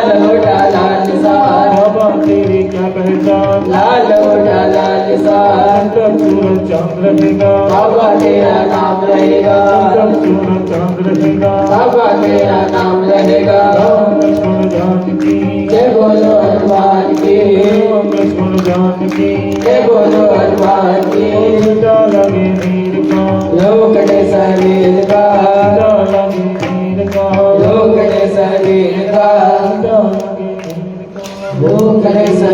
लाल होठा लाल निशान बाबा तेरी क्या पहचान लाल होठा लाल निशान जब सूरज चांद रहेगा बाबा तेरा नाम रहेगा जब सूरज चांद रहेगा बाबा तेरा नाम रहेगा राम लक्ष्मण जानकी जय बोलो हनुमान की राम लक्ष्मण जानकी जय बोलो हनुमान की सीता लगे नीर का लोकड़े शरीर का सीता लगे नीर का लोकड़े शरीर का सीता लगे नीर का लोकड़े शरीर